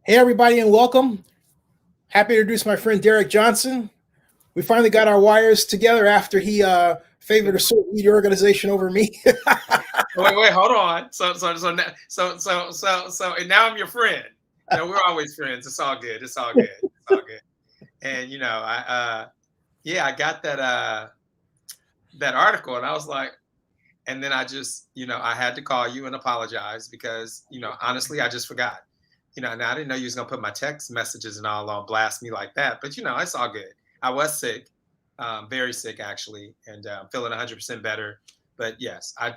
Hey, everybody, and welcome. Happy to introduce my friend Derreck Johnson. We finally got our wires together after he favored a certain media organization over me. Wait, hold on. And now I'm your friend. We're always friends. It's all good. It's all good. It's all good. And yeah, I got that article, and I was like, and then I just, I had to call you and apologize because, honestly, I just forgot. And I didn't know you was gonna put my text messages and all on blast me like that. But it's all good. I was sick, very sick actually, and feeling 100% better. But yes, I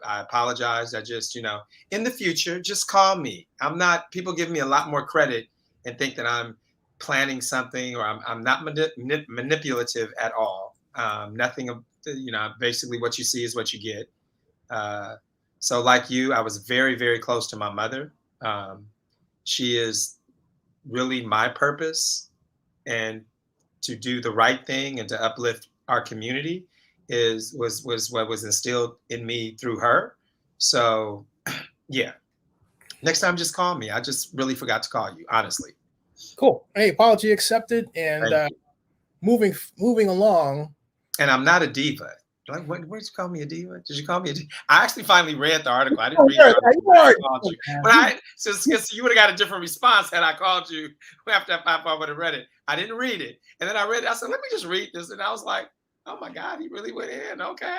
apologize. I just, in the future, just call me. I'm not. People give me a lot more credit and think that I'm planning something or I'm not manipulative at all. Nothing. Basically, what you see is what you get. Uh, so, like you, I was very, very close to my mother. Um, she is really my purpose, and to do the right thing and to uplift our community was what was instilled in me through her. So yeah, next time just call me. I just really forgot to call you, honestly. Cool. Hey, apology accepted. And Thank you. moving along. And I'm not a diva. Like, what did you call me a diva? Did you call me a diva? I actually finally read the article. I didn't Oh, read the article when I called you. man. But you would have got a different response had I called you after I would have read it. I didn't read it. And then I read it. I said, let me just read this. And I was like, oh my God, he really went in. Okay.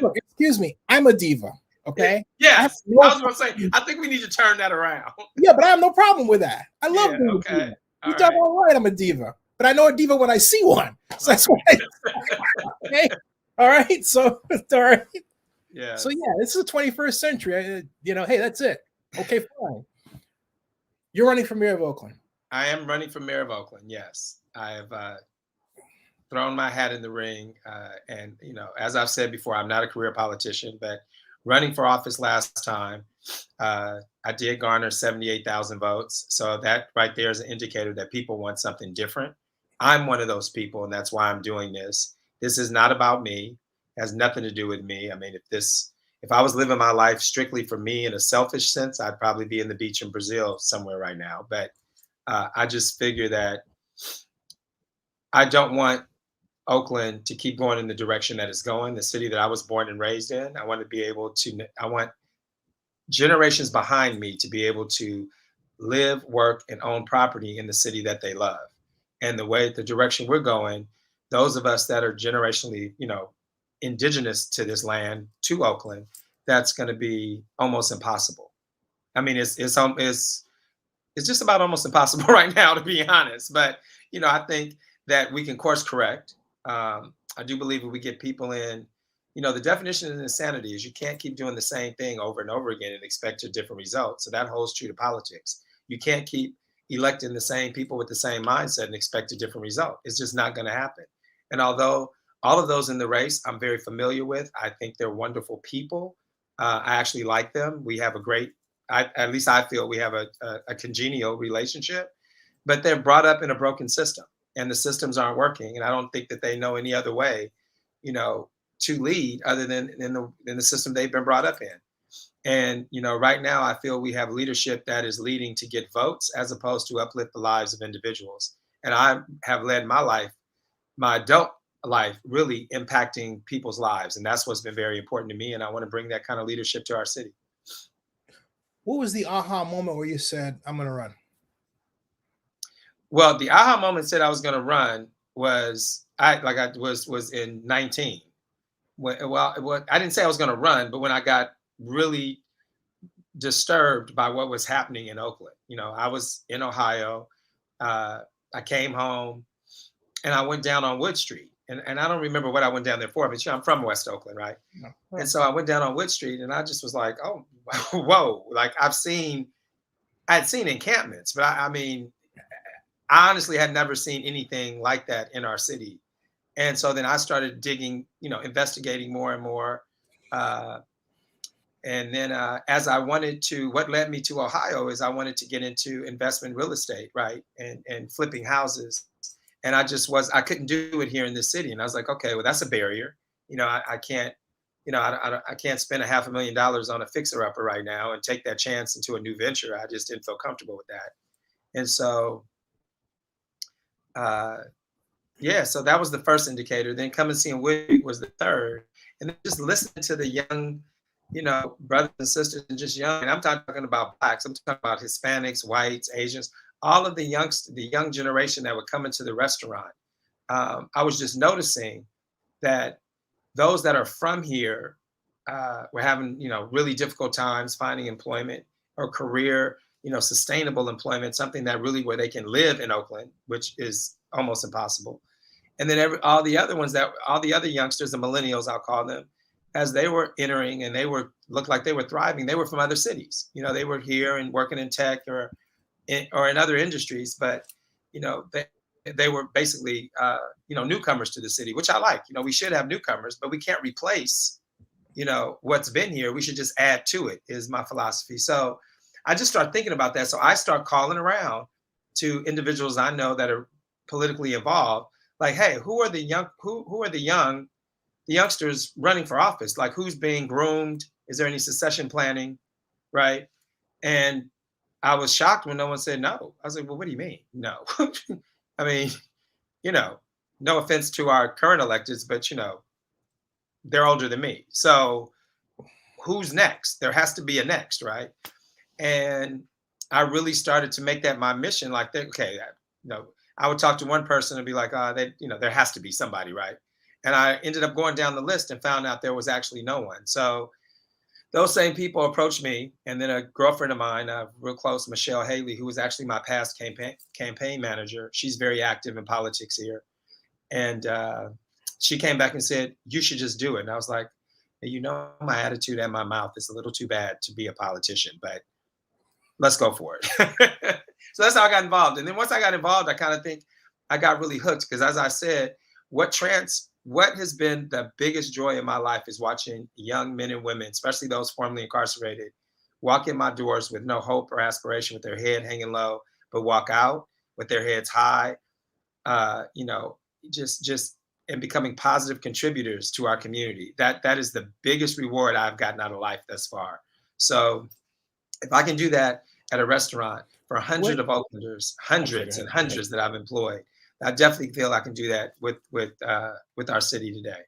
Look, excuse me. I'm a diva. Okay. Yes. No I was going to say, I think we need to turn that around. Yeah, but I have no problem with that. I love Yeah. being a Okay. diva. You talk all right. I'm a diva, but I know a diva when I see one. So that's why. Okay. All right. So all right. Yeah. So yeah, this is the 21st century. Hey, that's it. Okay, fine. You're running for mayor of Oakland. I am running for mayor of Oakland. Yes, I have thrown my hat in the ring, and as I've said before, I'm not a career politician, but running for office last time, I did garner 78,000 votes. So that right there is an indicator that people want something different. I'm one of those people, and that's why I'm doing this. This is not about me. It has nothing to do with me. I mean, if I was living my life strictly for me in a selfish sense, I'd probably be in the beach in Brazil somewhere right now. But I just figure that I don't want Oakland to keep going in the direction that it's going, the city that I was born and raised in. I want generations behind me to be able to live, work, and own property in the city that they love. And the direction we're going, those of us that are generationally, indigenous to this land, to Oakland, that's going to be almost impossible. I mean, it's just about almost impossible right now, to be honest. But I think that we can course correct. I do believe if we get people in, the definition of insanity is you can't keep doing the same thing over and over again and expect a different result. So that holds true to politics. You can't keep electing the same people with the same mindset and expect a different result. It's just not going to happen. And although all of those in the race I'm very familiar with, I think they're wonderful people. I actually like them. We have a great, at least I feel we have a congenial relationship, but they're brought up in a broken system and the systems aren't working. And I don't think that they know any other way, to lead other than in the system they've been brought up in. And right now I feel we have leadership that is leading to get votes as opposed to uplift the lives of individuals. And I have led my adult life, really impacting people's lives, and that's what's been very important to me. And I want to bring that kind of leadership to our city. What was the aha moment where you said, "I'm going to run"? Well, the aha moment said I was going to run was was in 19. I didn't say I was going to run, but when I got really disturbed by what was happening in Oakland, I was in Ohio. I came home and I went down on Wood Street. And I don't remember what I went down there for, but I'm from West Oakland, right? No. And so I went down on Wood Street and I just was like, oh, whoa. Like I'd seen encampments, but I mean, I honestly had never seen anything like that in our city. And so then I started digging, investigating more and more. And then as I what led me to Ohio is I wanted to get into investment real estate, right? And flipping houses. And I couldn't do it here in this city. And I was like, okay, well, that's a barrier. I can't, I can't spend $500,000 on a fixer upper right now and take that chance into a new venture. I just didn't feel comfortable with that. And so, yeah, so that was the first indicator. Then come and see Woodbury was the third. And then just listening to the young, brothers and sisters and just young, and I'm not talking about blacks, I'm talking about Hispanics, whites, Asians, all of the young generation that would come into the restaurant. I was just noticing that those that are from here were having, really difficult times finding employment or career, sustainable employment, something that really where they can live in Oakland, which is almost impossible. And then all the other youngsters, the millennials, I'll call them, as they were entering and looked like they were thriving, they were from other cities. They were here and working in tech or in other industries, but they were basically newcomers to the city, which I like. We should have newcomers, but we can't replace what's been here. We should just add to it, is my philosophy. So I just start thinking about that. So I start calling around to individuals I know that are politically involved, like, hey, who are the youngsters running for office? Like, who's being groomed? Is there any succession planning? Right. And I was shocked when no one said no. I was like, well, what do you mean? No. I mean, no offense to our current electeds, but they're older than me. So who's next? There has to be a next, right? And I really started to make that my mission. Like, okay, I would talk to one person and be like, there has to be somebody, right? And I ended up going down the list and found out there was actually no one. So those same people approached me, and then a girlfriend of mine, real close, Michelle Haley, who was actually my past campaign manager. She's very active in politics here. And she came back and said, you should just do it. And I was like, my attitude and my mouth is a little too bad to be a politician, but let's go for it. So that's how I got involved. And then once I got involved, I kind of think I got really hooked, because as I said, what has been the biggest joy in my life is watching young men and women, especially those formerly incarcerated, walk in my doors with no hope or aspiration, with their head hanging low, but walk out with their heads high, just and becoming positive contributors to our community. That is the biggest reward I've gotten out of life thus far. So if I can do that at a restaurant for hundreds of Oaklanders, hundreds and hundreds that I've employed, I definitely feel I can do that with our city today.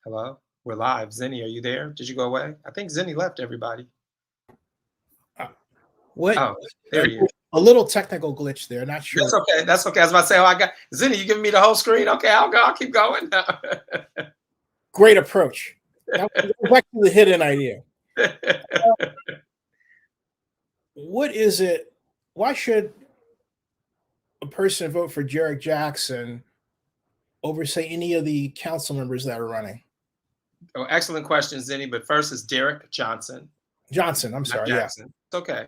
Hello, we're live. Zennie, are you there? Did you go away? I think Zennie left, everybody. What? Oh, there you are. A little technical glitch there. Not sure. That's okay. That's okay. I was about to say, I got Zennie. You giving me the whole screen? Okay, I'll go. I'll keep going. Great approach. Back to the hidden idea. What is it? Why should a person vote for Derreck Johnson over, say, any of the council members that are running? Oh, excellent question, Zennie. But first is Derreck Johnson. Johnson. I'm sorry. Jackson. Yeah. It's okay.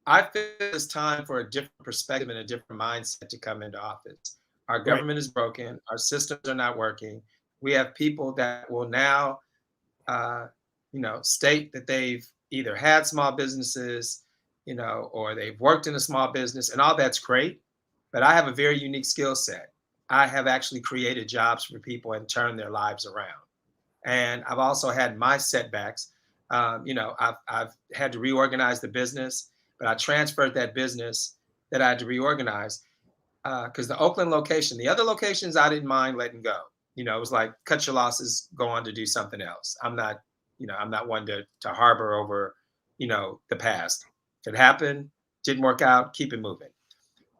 I feel it's time for a different perspective and a different mindset to come into office. Our government is broken. Our systems are not working. We have people that will now, state that they've either had small businesses, or they've worked in a small business, and all that's great. But I have a very unique skill set. I have actually created jobs for people and turned their lives around. And I've also had my setbacks. I've had to reorganize the business, but I transferred that business that I had to reorganize because the Oakland location, the other locations, I didn't mind letting go. It was like, cut your losses, go on to do something else. I'm not one to harbor over, the past. If it happened, didn't work out, keep it moving.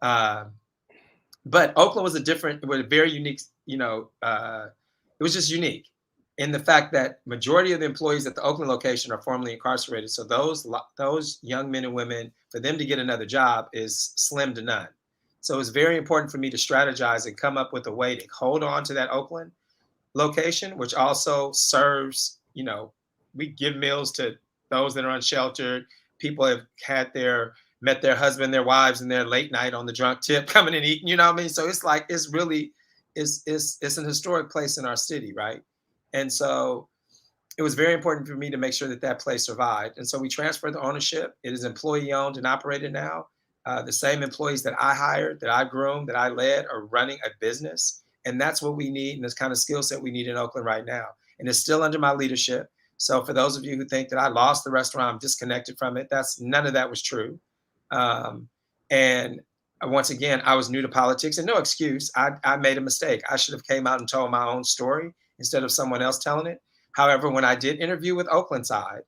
But Oakland was it was a very unique, it was just unique in the fact that majority of the employees at the Oakland location are formerly incarcerated. So those young men and women, for them to get another job is slim to none. So it's very important for me to strategize and come up with a way to hold on to that Oakland location, which also serves, we give meals to those that are unsheltered. People have met their husband, their wives, and their late night on the drunk tip coming and eating, So it's like, it's an historic place in our city, right? And so it was very important for me to make sure that place survived. And so we transferred the ownership. It is employee owned and operated now. The same employees that I hired, that I groomed, that I led are running a business. And that's what we need. And this kind of skill set we need in Oakland right now. And it's still under my leadership. So for those of you who think that I lost the restaurant, I'm disconnected from it, none of that was true. And once again, I was new to politics, and no excuse. I made a mistake. I should have came out and told my own story instead of someone else telling it. However, when I did interview with Oakland side,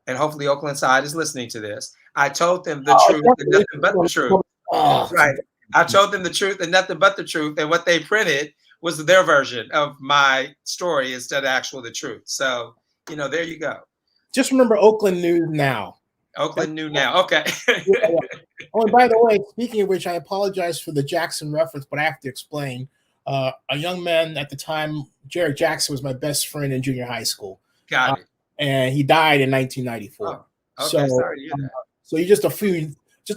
and hopefully Oakland side is listening to this, I told them the truth and nothing but the truth. Right. I told them the truth and nothing but the truth. And what they printed was their version of my story instead of the truth. So, there you go. Just remember Oakland News Now. Oakland New Now. Okay. Yeah. Oh, and by the way, speaking of which, I apologize for the Jackson reference, but I have to explain. A young man at the time, Derreck Jackson, was my best friend in junior high school. Got it. And he died in 1994. Oh, okay, so, sorry to hear that. So you're just a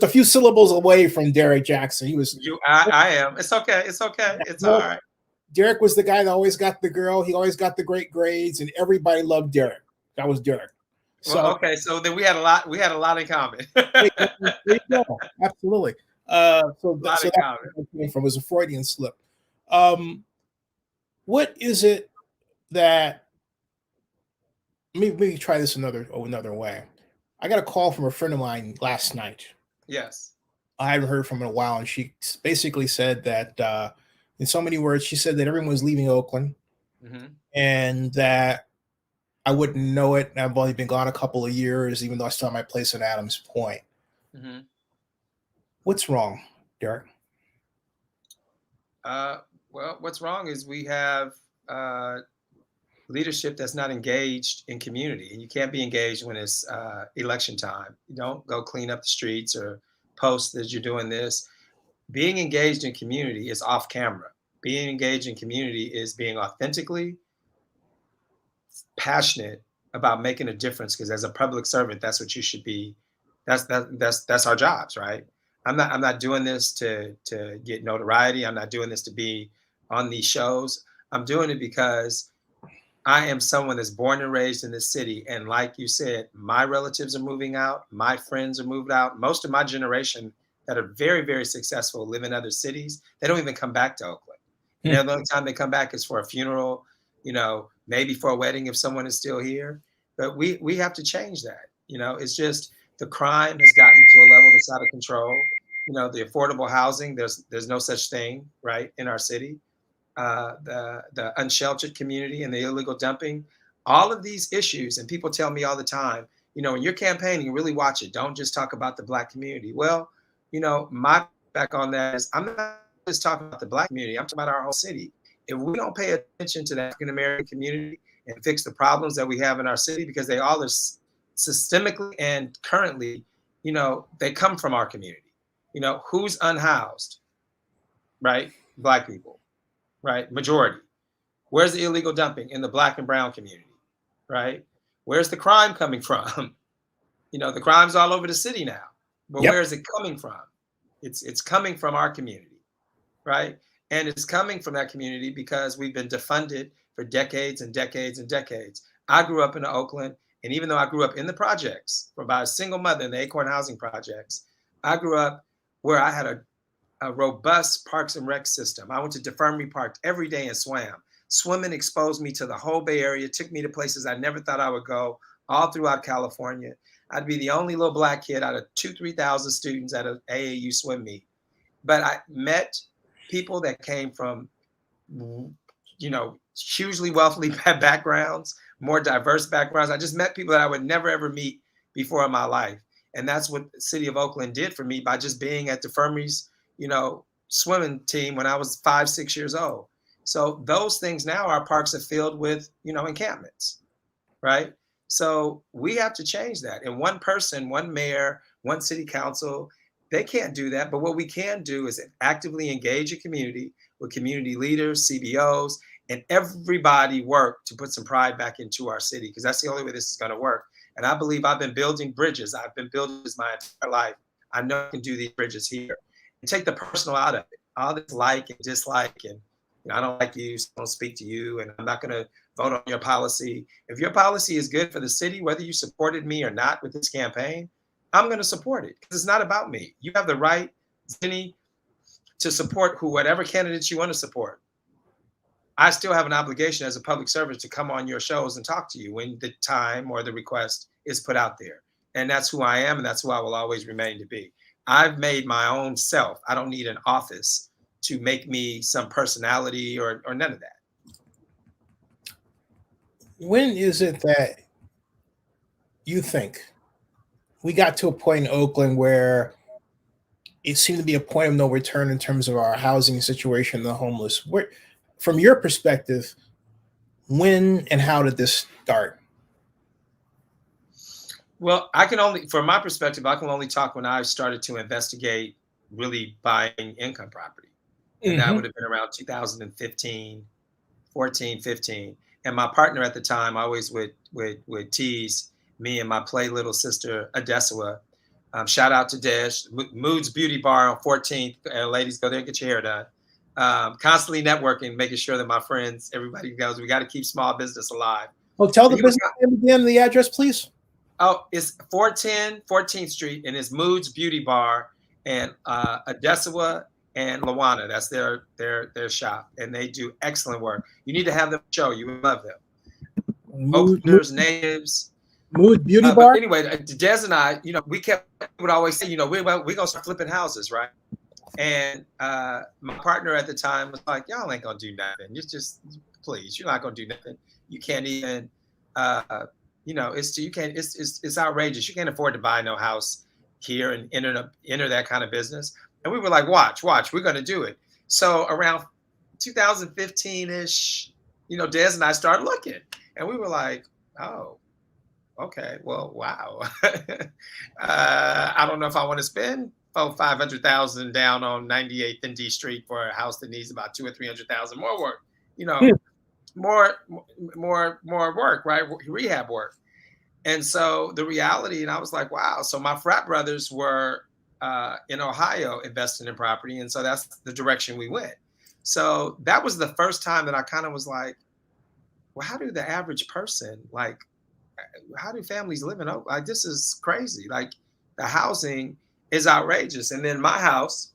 few syllables away from Derreck Jackson. He was. I am. It's okay. It's okay. It's all right. Derreck was the guy that always got the girl. He always got the great grades, and everybody loved Derreck. That was Derreck. So, well, okay, so then we had a lot in common. There you go. Absolutely. So that came from was a Freudian slip. What is it that? Let me try this another way. I got a call from a friend of mine last night. Yes. I haven't heard from her in a while, and she basically said that, in so many words, she said that everyone was leaving Oakland, and that I wouldn't know it. I've only been gone a couple of years, even though I still have my place in Adams Point. What's wrong, Derreck? Well, what's wrong is we have leadership that's not engaged in community, and you can't be engaged when it's election time. You don't go clean up the streets or post that you're doing this. Being engaged in community is off camera. Being engaged in community is being authentically passionate about making a difference, because as a public servant, that's what you should be. That's our jobs, right? I'm not doing this to get notoriety. I'm not doing this to be on these shows. I'm doing it because I am someone that's born and raised in this city. And like you said, my relatives are moving out. My friends are moved out. Most of my generation that are very, very successful live in other cities. They don't even come back to Oakland. The only time they come back is for a funeral, maybe for a wedding if someone is still here. But we have to change that. It's just the crime has gotten to a level that's out of control. The affordable housing, there's no such thing, right, in our city. The unsheltered community and the illegal dumping, all of these issues. And people tell me all the time, when you're campaigning, really watch it. Don't just talk about the Black community. Well, my back on that is I'm not just talking about the Black community. I'm talking about our whole city. If we don't pay attention to the African-American community and fix the problems that we have in our city, because they all are systemically and currently, they come from our community. Who's unhoused, right? Black people, right? Majority. Where's the illegal dumping? In the Black and brown community, right? Where's the crime coming from? The crime's all over the city now, but where is it coming from? It's coming from our community, right? And it's coming from that community because we've been defunded for decades and decades and decades. I grew up in Oakland, and even though I grew up in the projects, by a single mother in the Acorn housing projects, I grew up where I had a robust parks and rec system. I went to DeFermi Park every day and swam. Swimming exposed me to the whole Bay Area, took me to places I never thought I would go, all throughout California. I'd be the only little Black kid out of 2,000-3,000 students at an AAU swim meet. But I met people that came from, hugely wealthy backgrounds, more diverse backgrounds. I just met people that I would never, ever meet before in my life. And that's what the city of Oakland did for me by just being at DeFermi's, swimming team when I was 5-6 years old. So those things now, our parks are filled with, encampments, right? So we have to change that. And one person, one mayor, one city council, they can't do that. But what we can do is actively engage a community with community leaders, CBOs, and everybody work to put some pride back into our city, because that's the only way this is going to work. And I believe I've been building bridges. I've been building this my entire life. I know I can do these bridges here and take the personal out of it. All this like and dislike, and I don't like you, so I don't speak to you, and I'm not going to vote on your policy. If your policy is good for the city, whether you supported me or not with this campaign, I'm going to support it, because it's not about me. You have the right, Zennie, to support whatever candidates you want to support. I still have an obligation as a public servant to come on your shows and talk to you when the time or the request is put out there. And that's who I am, and that's who I will always remain to be. I've made my own self. I don't need an office to make me some personality or none of that. When is it that you think we got to a point in Oakland where it seemed to be a point of no return in terms of our housing situation, the homeless? Where, from your perspective, when and how did this start? Well, I can only, from my perspective, I can only talk when I started to investigate really buying income property. And that would have been around 2015, 14, 15. And my partner at the time always would tease me and my play little sister, Adesua. Shout out to Desh, Moods Beauty Bar on 14th. Ladies, go there and get your hair done. Constantly networking, making sure that my friends, everybody goes, we got to keep small business alive. Oh, tell the business name again, the address, please. Oh, it's 410 14th Street, and it's Moods Beauty Bar, and Adesua and Lawana. That's their shop, and they do excellent work. You need to have them show. You would love them. Oaklanders, natives. Mood Beauty Bar. Anyway, Des and I, we would always say, we're gonna start flipping houses, right? And my partner at the time was like, y'all ain't gonna do nothing. Just please, you're not gonna do nothing. You can't even, it's outrageous. You can't afford to buy no house here and enter that kind of business. And we were like, watch, we're gonna do it. So around 2015-ish, Des and I started looking, and we were like, oh, okay, well, wow. I don't know if I want to spend $500,000 down on 98th and D Street for a house that needs about $200,000 or $300,000 more work. More work, right? Rehab work. And so the reality, and I was like, wow. So my frat brothers were in Ohio investing in property, and so that's the direction we went. So that was the first time that I kind of was like, well, how do the average person, like, how do families live in Oakland? Like, this is crazy. Like, the housing is outrageous. And then my house,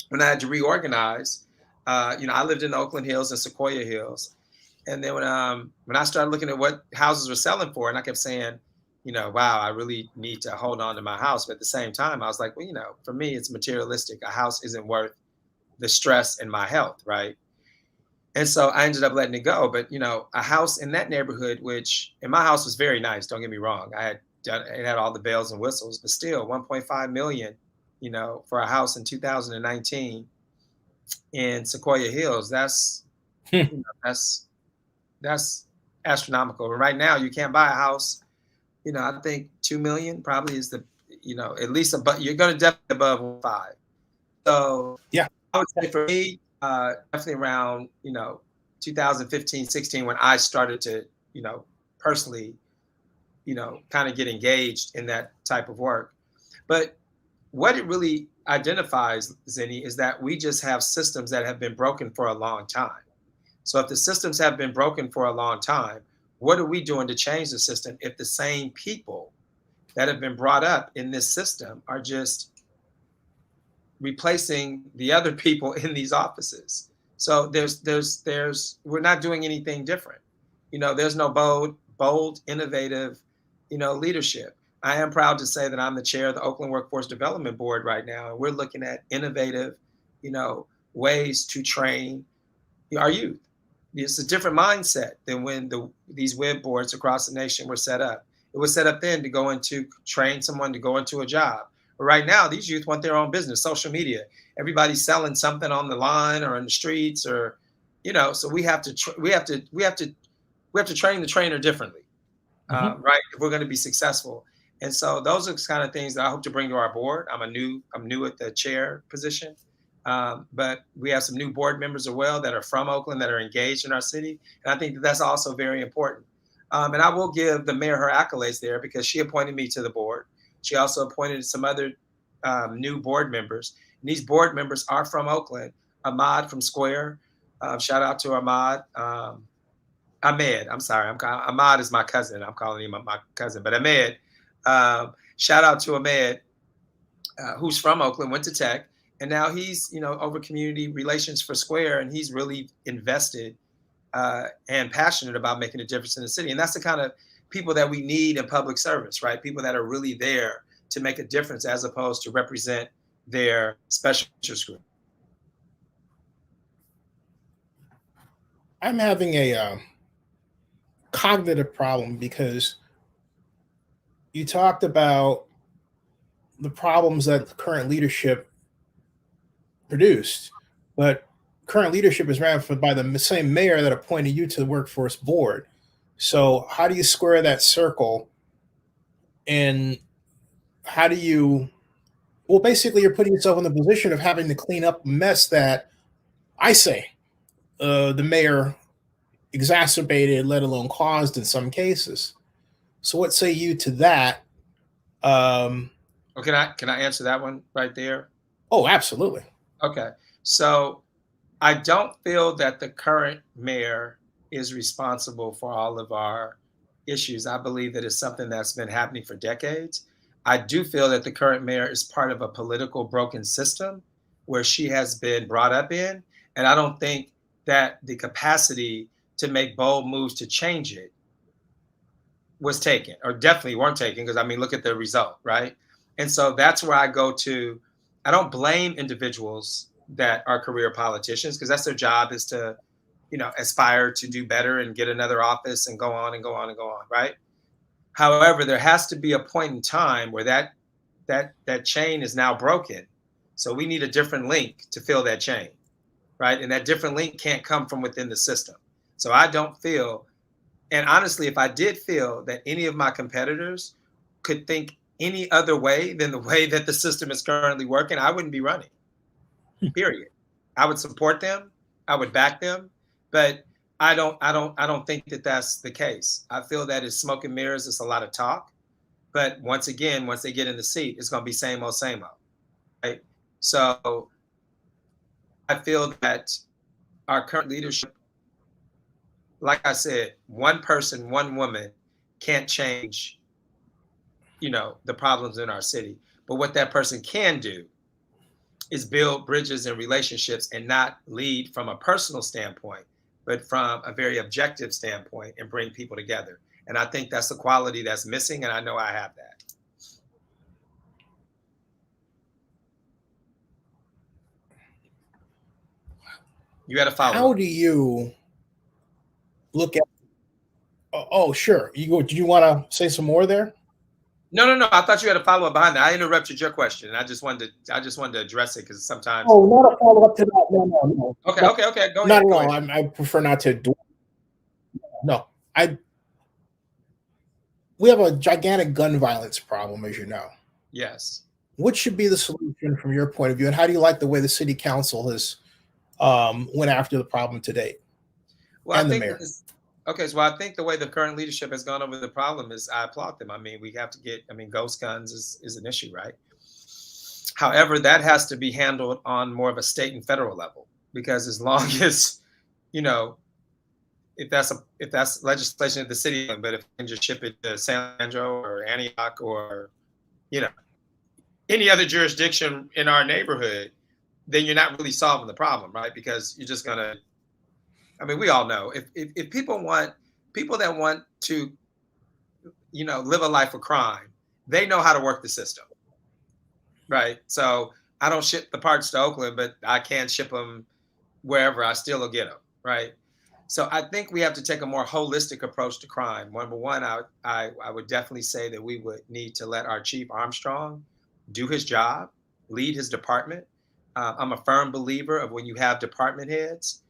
when I had to reorganize, I lived in the Oakland Hills and Sequoia Hills. And then when I started looking at what houses were selling for, and I kept saying, wow, I really need to hold on to my house. But at the same time, I was like, well, for me, it's materialistic. A house isn't worth the stress and my health, right? And so I ended up letting it go. But, a house in that neighborhood, and my house was very nice, don't get me wrong. It had all the bells and whistles, but still 1.5 million, for a house in 2019 in Sequoia Hills, that's astronomical. And right now you can't buy a house, I think 2 million probably is the, at least you're going to definitely above 1.5. So yeah, I would say for me, definitely around 2015, 16, when I started to personally kind of get engaged in that type of work. But what it really identifies, Zennie, is that we just have systems that have been broken for a long time. So if the systems have been broken for a long time, what are we doing to change the system if the same people that have been brought up in this system are just replacing the other people in these offices? So we're not doing anything different. There's no bold, innovative, leadership. I am proud to say that I'm the chair of the Oakland Workforce Development Board right now, and we're looking at innovative, ways to train our youth. It's a different mindset than when these WIB boards across the nation were set up. It was set up then to train someone to go into a job. But right now, these youth want their own business, social media. Everybody's selling something on the line or in the streets, or, so we have to train the trainer differently, right? If we're going to be successful. And so those are the kind of things that I hope to bring to our board. I'm new at the chair position, but we have some new board members as well that are from Oakland that are engaged in our city. And I think that's also very important. And I will give the mayor her accolades there, because she appointed me to the board. She also appointed some other new board members. And these board members are from Oakland. Ahmad from Square. Shout out to Ahmad. Ahmed, I'm sorry. Ahmad is my cousin. I'm calling him my cousin. But Ahmed, shout out to Ahmed, who's from Oakland, went to Tech. And now he's, over community relations for Square. And he's really invested and passionate about making a difference in the city. And that's the kind of people that we need in public service, right? People that are really there to make a difference as opposed to represent their special interest group. I'm having a cognitive problem because you talked about the problems that the current leadership produced, but current leadership is ran by the same mayor that appointed you to the workforce board. So how do you square that circle? And how do you, well, basically you're putting yourself in the position of having to clean up a mess that I say the mayor exacerbated, let alone caused in some cases. So what say you to that? Well, can I answer that one right there? Oh, absolutely. Okay. So I don't feel that the current mayor is responsible for all of our issues. I believe that it's something that's been happening for decades. I do feel that the current mayor is part of a political broken system where she has been brought up in. And I don't think that the capacity to make bold moves to change it was taken, or definitely weren't taken, because I mean, look at the result, right? And so that's where I go to. I don't blame individuals that are career politicians, because that's their job, is to, aspire to do better and get another office and go on and go on and go on, right? However, there has to be a point in time where that chain is now broken. So we need a different link to fill that chain, right? And that different link can't come from within the system. So I don't feel, and honestly, if I did feel that any of my competitors could think any other way than the way that the system is currently working, I wouldn't be running. Period. I would support them. I would back them, but I don't think that that's the case. I feel that it's smoke and mirrors. It's a lot of talk, but once again, once they get in the seat, it's going to be same old, right? So I feel that our current leadership, like I said, one person, one woman can't change, the problems in our city. But what that person can do is build bridges and relationships, and not lead from a personal standpoint, but from a very objective standpoint, and bring people together. And I think that's the quality that's missing. And I know I have that. You had a follow-up. How do you look at, oh, sure. Do you want to say some more there? No. I thought you had a follow-up behind that. I interrupted your question. I just wanted to address it, because sometimes. Oh, not a follow-up to that. No. Okay. Go ahead. No. I prefer not to do. No, we have a gigantic gun violence problem, as you know. Yes. What should be the solution from your point of view, and how do you like the way the city council has went after the problem to date? Well, and the mayor. So I think the way the current leadership has gone over the problem is, I applaud them. I mean, we have to get, ghost guns is an issue, right? However, that has to be handled on more of a state and federal level, because as long as, if that's legislation at the city, but if you can just ship it to San Leandro or Antioch or, any other jurisdiction in our neighborhood, then you're not really solving the problem, right? Because you're just gonna, we all know if people that want to, live a life of crime, they know how to work the system, right? So I don't ship the parts to Oakland, but I can ship them wherever. I still will get them, right? So I think we have to take a more holistic approach to crime. Number one, I would definitely say that we would need to let our Chief Armstrong do his job, lead his department. I'm a firm believer of, when you have department heads,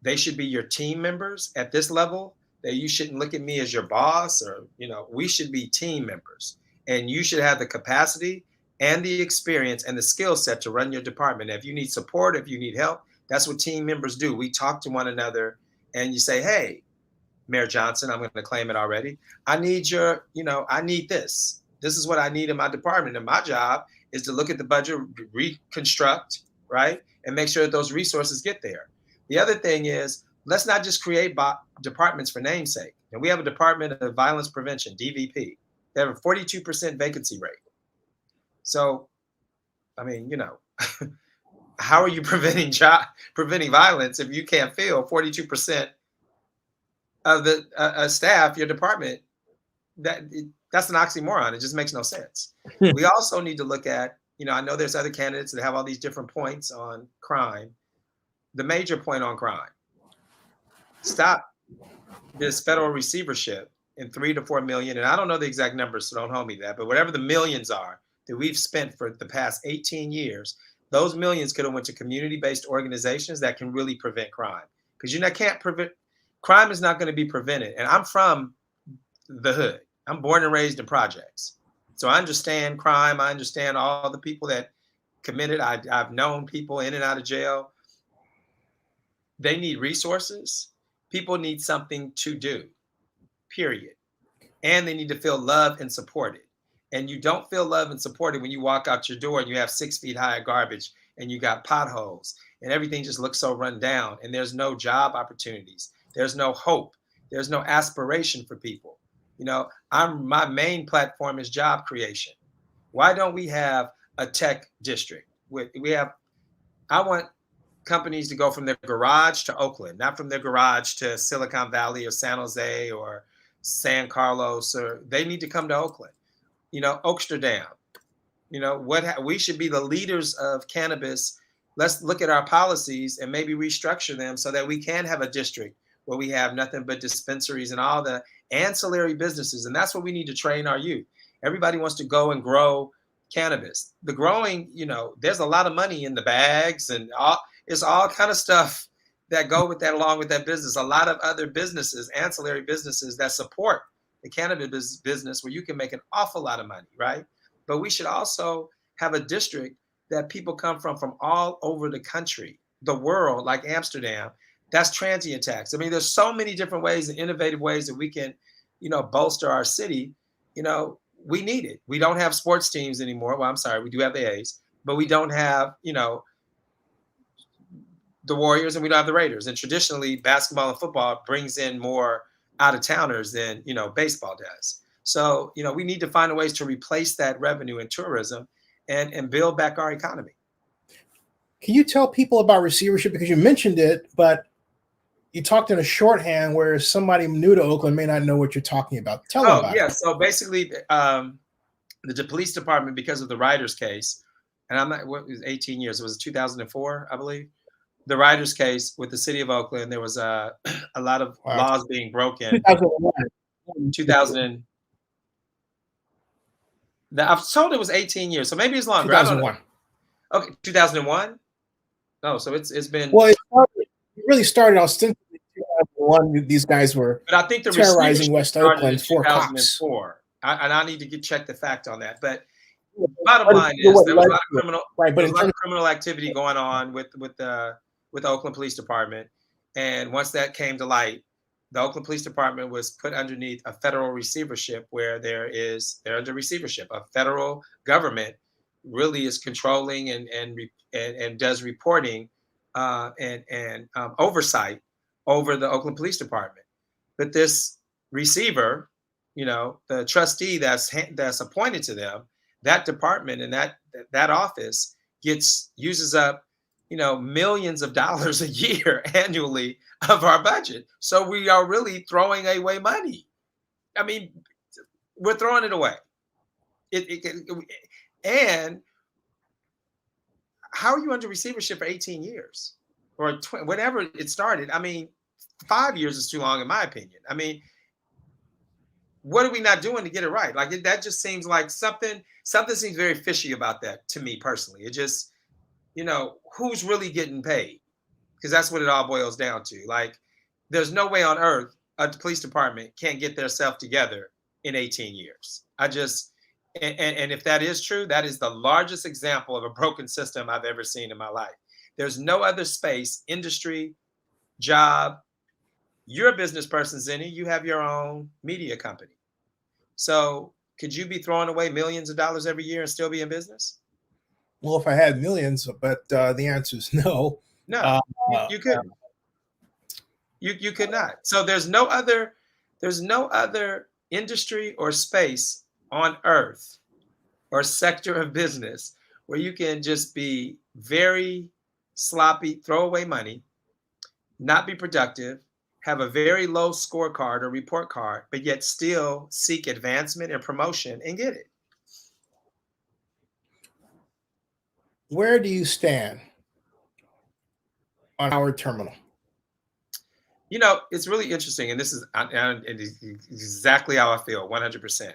they should be your team members at this level. That you shouldn't look at me as your boss, or, we should be team members, and you should have the capacity and the experience and the skill set to run your department. If you need support, if you need help, that's what team members do. We talk to one another, and you say, hey, Mayor Johnson, I'm going to claim it already. I need I need this. This is what I need in my department. And my job is to look at the budget, reconstruct, right? And make sure that those resources get there. The other thing is, let's not just create departments for namesake. And we have a Department of Violence Prevention, DVP. They have a 42% vacancy rate. So, how are you preventing violence if you can't fill 42% of the staff, your department, that's an oxymoron. It just makes no sense. We also need to look at, I know there's other candidates that have all these different points on crime. The major point on crime: stop this federal receivership in 3 to 4 million, and I don't know the exact numbers, so don't hold me to that, but whatever the millions are that we've spent for the past 18 years, those millions could have went to community-based organizations that can really prevent crime. Because can't prevent crime is not going to be prevented. And I'm from the hood. I'm born and raised in projects, so I understand crime. I understand all the people that committed. I've known people in and out of jail. They need resources. People need something to do, period. And they need to feel loved and supported. And you don't feel loved and supported when you walk out your door and you have 6 feet high of garbage and you got potholes and everything just looks so run down and there's no job opportunities. There's no hope. There's no aspiration for people. My main platform is job creation. Why don't we have a tech district? I want companies to go from their garage to Oakland, not from their garage to Silicon Valley or San Jose or San Carlos, or they need to come to Oakland. Oaksterdam. We should be the leaders of cannabis. Let's look at our policies and maybe restructure them so that we can have a district where we have nothing but dispensaries and all the ancillary businesses. And that's what we need to train our youth. Everybody wants to go and grow cannabis. The growing, there's a lot of money in the bags and it's all kind of stuff that go with that, along with that business. A lot of other businesses, ancillary businesses that support the cannabis business where you can make an awful lot of money, right? But we should also have a district that people come from all over the country, the world, like Amsterdam. That's transient tax. I mean, there's so many different ways and innovative ways that we can, bolster our city. We need it. We don't have sports teams anymore. Well, I'm sorry, we do have the A's, but we don't have, the Warriors and we don't have the Raiders. And traditionally, basketball and football brings in more out-of-towners than, baseball does. So, we need to find ways to replace that revenue in tourism and build back our economy. Can you tell people about receivership? Because you mentioned it, but you talked in a shorthand where somebody new to Oakland may not know what you're talking about. Tell them about it. So basically, the police department, because of the Riders case, and it was 18 years. It was 2004, I believe. The Riders case with the city of Oakland, there was a lot of laws being broken. 2000. I've told it was 18 years, so maybe it's longer. 2001. Okay, 2001. No, so it's been. Well, it really started ostensibly in 2001. These guys were terrorizing West Oakland for cops. And I need to check the fact on that. But bottom line is there was a lot of criminal activity going on with the Oakland Police Department, and once that came to light, the Oakland Police Department was put underneath a federal receivership where they're under receivership. A federal government really is controlling and does reporting and oversight over the Oakland Police Department. But this receiver, the trustee that's appointed to them, that department and that office uses up millions of dollars a year annually of our budget. So we are really throwing away money. I mean, we're throwing it away. And how are you under receivership for 18 years or whenever it started? I mean, 5 years is too long, in my opinion. I mean, what are we not doing to get it right? Like that just seems like something seems very fishy about that to me personally. It just, who's really getting paid? Because that's what it all boils down to. Like, there's no way on earth a police department can't get their self together in 18 years. And if that is true, that is the largest example of a broken system I've ever seen in my life. There's no other space, industry, job. You're a business person, Zennie. You have your own media company. So could you be throwing away millions of dollars every year and still be in business? Well, if I had millions, but the answer is no. No, you couldn't. You could not. So there's no other industry or space on earth or sector of business where you can just be very sloppy, throw away money, not be productive, have a very low scorecard or report card, but yet still seek advancement and promotion and get it. Where do you stand on Howard Terminal? You know, it's really interesting, and this is it is exactly how I feel, 100%.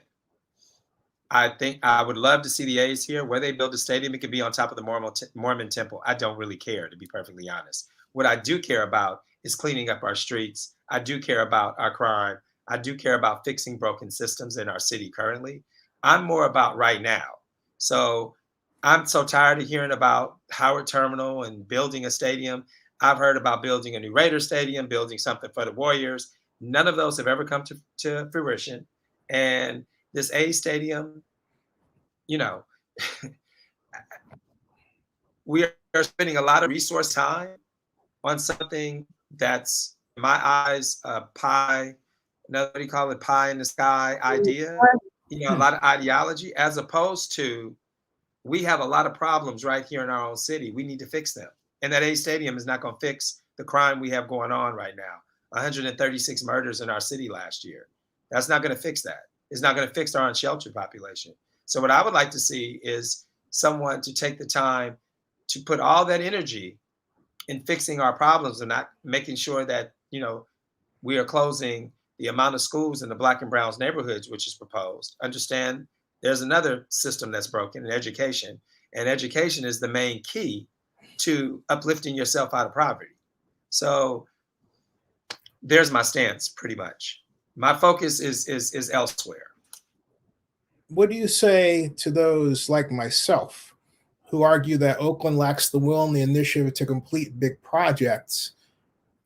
I think I would love to see the A's here. Where they build a stadium, it could be on top of the Mormon temple. I don't really care, to be perfectly honest. What I do care about is cleaning up our streets. I do care about our crime. I do care about fixing broken systems in our city currently. I'm more about right now. So I'm so tired of hearing about Howard Terminal and building a stadium. I've heard about building a new Raider stadium, building something for the Warriors. None of those have ever come to fruition. And this A stadium, you know, we are spending a lot of resource time on something that's, in my eyes, a pie, what do you call it, pie in the sky idea, you know, a lot of ideology, as opposed to, we have a lot of problems right here in our own city. We need to fix them. And that A stadium is not going to fix the crime we have going on right now. 136 murders in our city last year. That's not going to fix that. It's not going to fix our unsheltered population. So what I would like to see is someone to take the time to put all that energy in fixing our problems and not making sure that, you know, we are closing the amount of schools in the Black and Browns neighborhoods, which is proposed. Understand there's another system that's broken in education, and education is the main key to uplifting yourself out of poverty. So there's my stance, pretty much. My focus is elsewhere. What do you say to those like myself who argue that Oakland lacks the will and the initiative to complete big projects,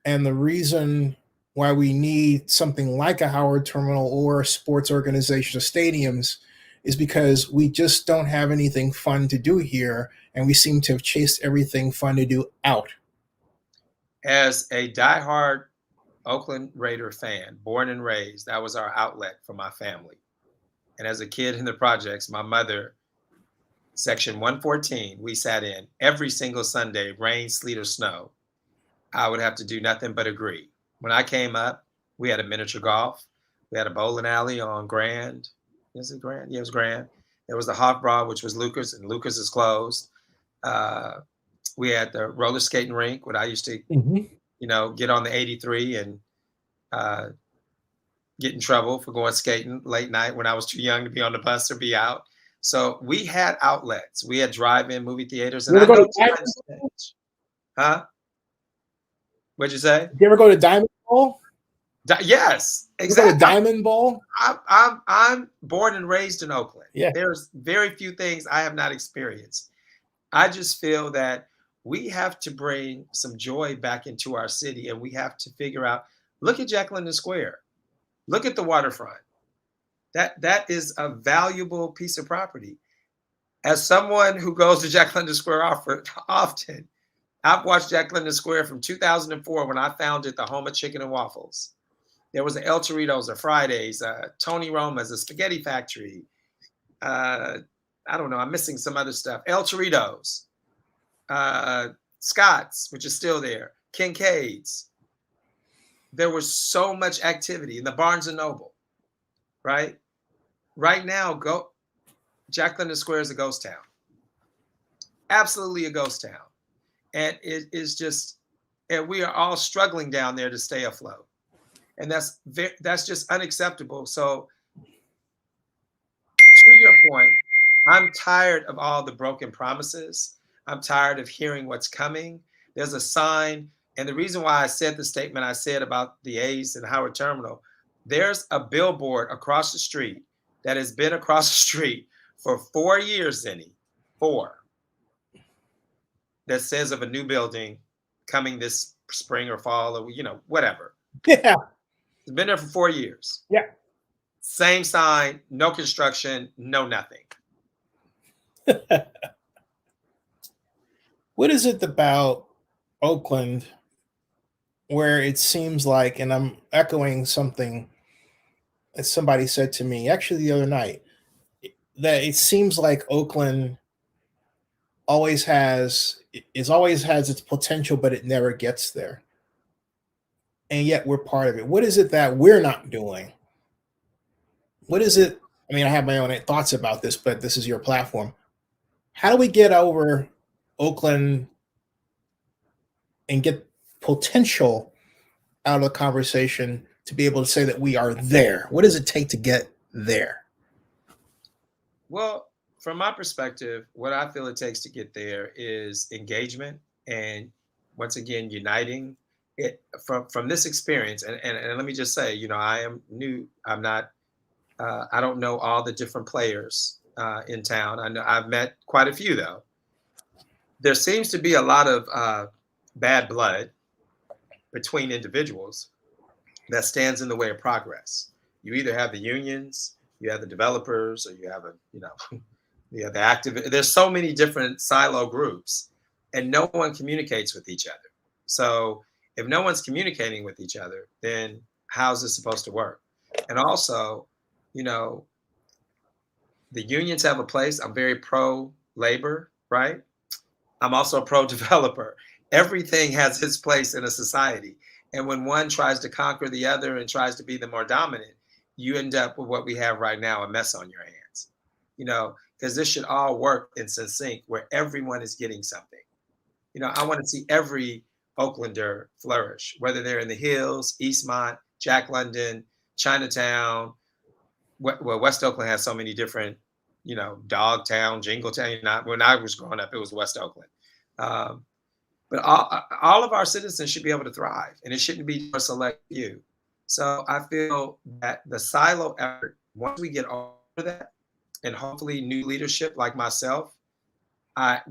and the reason why we need something like a Howard Terminal or a sports organization of stadiums is because we just don't have anything fun to do here, and we seem to have chased everything fun to do out? As a diehard Oakland Raider fan, born and raised, that was our outlet for my family. And as a kid in the projects, my mother, section 114, we sat in every single Sunday, rain, sleet, or snow. I would have to do nothing but agree. When I came up, we had a miniature golf. We had a bowling alley on Grand. Is it Grand? Yeah, it was Grand. There was the Hofbrau, which was Lucas, and Lucas is closed. We had the roller skating rink, where I used to, you know, get on the 83 and get in trouble for going skating late night when I was too young to be on the bus or be out. So we had outlets. We had drive-in movie theaters. And I know times change. Huh? What'd you say? Did you ever go to Diamond Bowl? Yes, exactly. exactly. Diamond Bowl. I'm born and raised in Oakland. Yeah. There's very few things I have not experienced. I just feel that we have to bring some joy back into our city, and we have to figure out. Look at Jack London Square. Look at the waterfront. That is a valuable piece of property. As someone who goes to Jack London Square often, I've watched Jack London Square from 2004 when I founded the home of chicken and waffles. There was a El Torito's, a Fridays, Tony Roma's, a spaghetti factory. I don't know, I'm missing some other stuff. El Torito's, Scott's, which is still there, Kincaid's. There was so much activity in the Barnes and Noble, right? Right now, Jack London Square is a ghost town. Absolutely a ghost town. And it is just, and we are all struggling down there to stay afloat. And that's just unacceptable. So to your point, I'm tired of all the broken promises. I'm tired of hearing what's coming. There's a sign. And the reason why I said the statement I said about the A's and Howard Terminal, there's a billboard across the street that has been across the street for 4 years, Zennie, 4, that says of a new building coming this spring or fall or, you know, whatever. Yeah. It's been there for 4 years. Yeah. Same sign, no construction, no nothing. What is it about Oakland where it seems like, and I'm echoing something that somebody said to me actually the other night, that it seems like Oakland always has its potential, but it never gets there. and yet we're part of it. What is it that we're not doing? What is it? I mean, I have my own thoughts about this, but this is your platform. How do we get over Oakland and get potential out of the conversation to be able to say that we are there? What does it take to get there? Well, from my perspective, what I feel it takes to get there is engagement and, once again, uniting it from this experience. And let me just say, I am new. I'm not. I don't know all the different players in town. I know I've met quite a few though. There seems to be a lot of bad blood between individuals that stands in the way of progress. You either have the unions, you have the developers, or you have you have the active. There's so many different silo groups, and no one communicates with each other. So if no one's communicating with each other, then how's this supposed to work? And also, the unions have a place. I'm very pro labor, right? I'm also a pro developer. Everything has its place in a society. And when one tries to conquer the other and tries to be the more dominant, you end up with what we have right now, a mess on your hands. Because this should all work in sync where everyone is getting something. I want to see every Oaklander flourish, whether they're in the Hills, Eastmont, Jack London, Chinatown. Well, West Oakland has so many different, Dogtown, Jingletown. When I was growing up, it was West Oakland. But all of our citizens should be able to thrive, and it shouldn't be for select few. So I feel that the silo effort, once we get over that, and hopefully new leadership like myself, I'd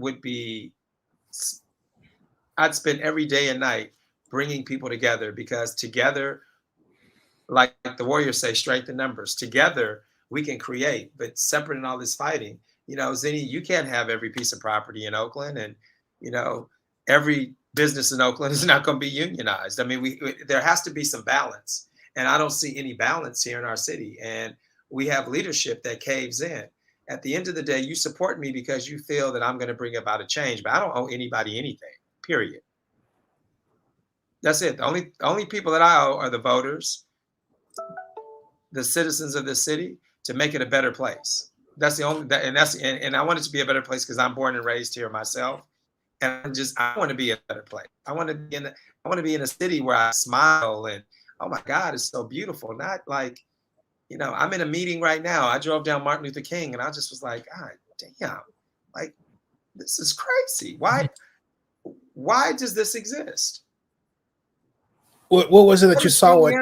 spend every day and night bringing people together, because together, like the Warriors say, strength in numbers. Together, we can create, but separate in all this fighting. Zennie, you can't have every piece of property in Oakland, and, every business in Oakland is not going to be unionized. I mean, there has to be some balance, and I don't see any balance here in our city. And we have leadership that caves in. At the end of the day, you support me because you feel that I'm going to bring about a change, but I don't owe anybody anything, period. That's it. The only people that I owe are the voters, the citizens of this city, to make it a better place. That's the only, and I want it to be a better place because I'm born and raised here myself. And I want to be a better place. I want to be in a city where I smile and, oh my God, it's so beautiful. Not like, I'm in a meeting right now. I drove down Martin Luther King and I just was like, God damn, like, this is crazy. Why does this exist? What was it that you saw? What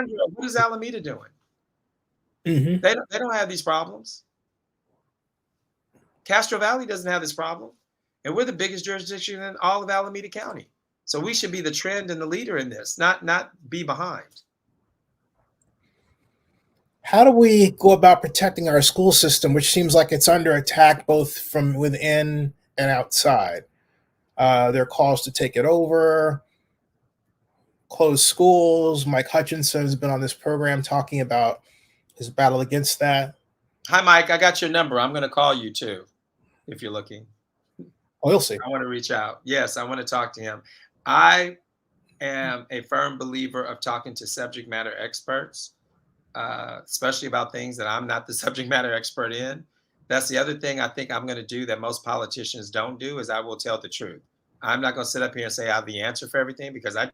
is Alameda doing? Mm-hmm. They don't have these problems. Castro Valley doesn't have this problem. And we're the biggest jurisdiction in all of Alameda County. So we should be the trend and the leader in this, not be behind. How do we go about protecting our school system, which seems like it's under attack both from within and outside? There are calls to take it over, close schools. Mike Hutchinson has been on this program talking about his battle against that. Hi, Mike. I got your number. I'm going to call you too, if you're looking. Oh, we'll see. I want to reach out. Yes, I want to talk to him. I am a firm believer of talking to subject matter experts, especially about things that I'm not the subject matter expert in. That's the other thing I think I'm going to do that most politicians don't do, is I will tell the truth. I'm not going to sit up here and say I have the answer for everything, because I'm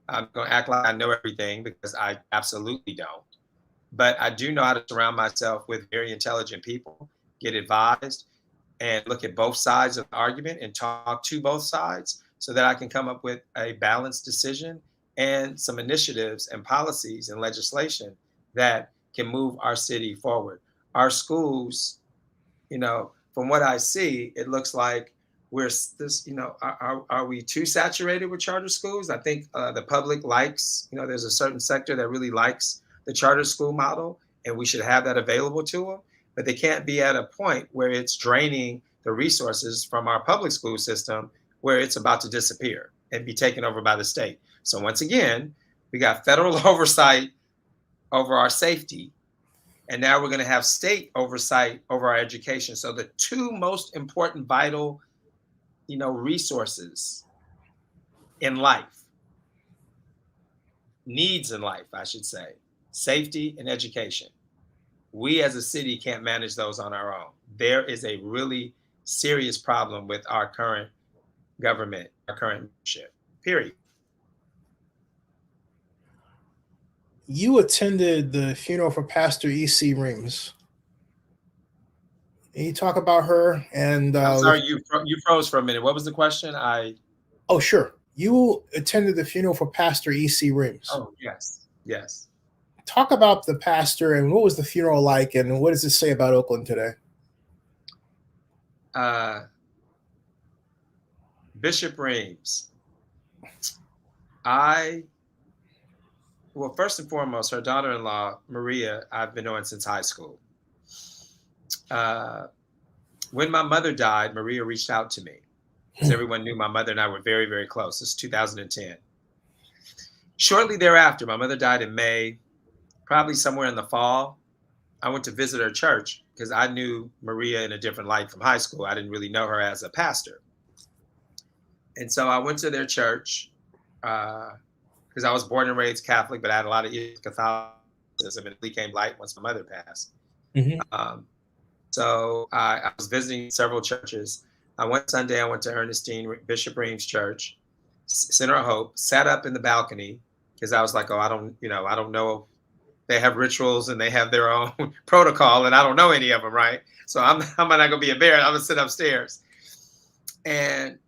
going to act like I know everything, because I absolutely don't. But I do know how to surround myself with very intelligent people, get advised, and look at both sides of the argument and talk to both sides so that I can come up with a balanced decision and some initiatives and policies and legislation that can move our city forward. Our schools, from what I see, it looks like are we too saturated with charter schools? I think the public likes, there's a certain sector that really likes the charter school model, and we should have that available to them. But they can't be at a point where it's draining the resources from our public school system, where it's about to disappear and be taken over by the state. So once again, we got federal oversight over our safety, and now we're going to have state oversight over our education. So the two most important vital, resources in life, needs in life, I should say, safety and education. We as a city can't manage those on our own. There is a really serious problem with our current government, our current leadership, period. You attended the funeral for Pastor E.C. Reams. Can you talk about her? And I'm sorry, you froze for a minute. What was the question? Oh, sure. You attended the funeral for Pastor E.C. Reams. Oh, yes. Yes. Talk about the pastor and what was the funeral like, and what does it say about Oakland today? Bishop Reams. Well, first and foremost, her daughter-in-law, Maria, I've been knowing since high school. When my mother died, Maria reached out to me because everyone knew my mother and I were very, very close. This is 2010. Shortly thereafter, my mother died in May, probably somewhere in the fall. I went to visit her church because I knew Maria in a different light from high school. I didn't really know her as a pastor. And so I went to their church because I was born and raised Catholic, but I had a lot of Catholicism, and it became light once my mother passed. Mm-hmm. So I was visiting several churches. One Sunday, I went to Ernestine Bishop Reams Church, Center of Hope, sat up in the balcony because I was like, oh, I don't know. They have rituals and they have their own protocol, and I don't know any of them, right? So I'm not going to be embarrassed. I'm going to sit upstairs. And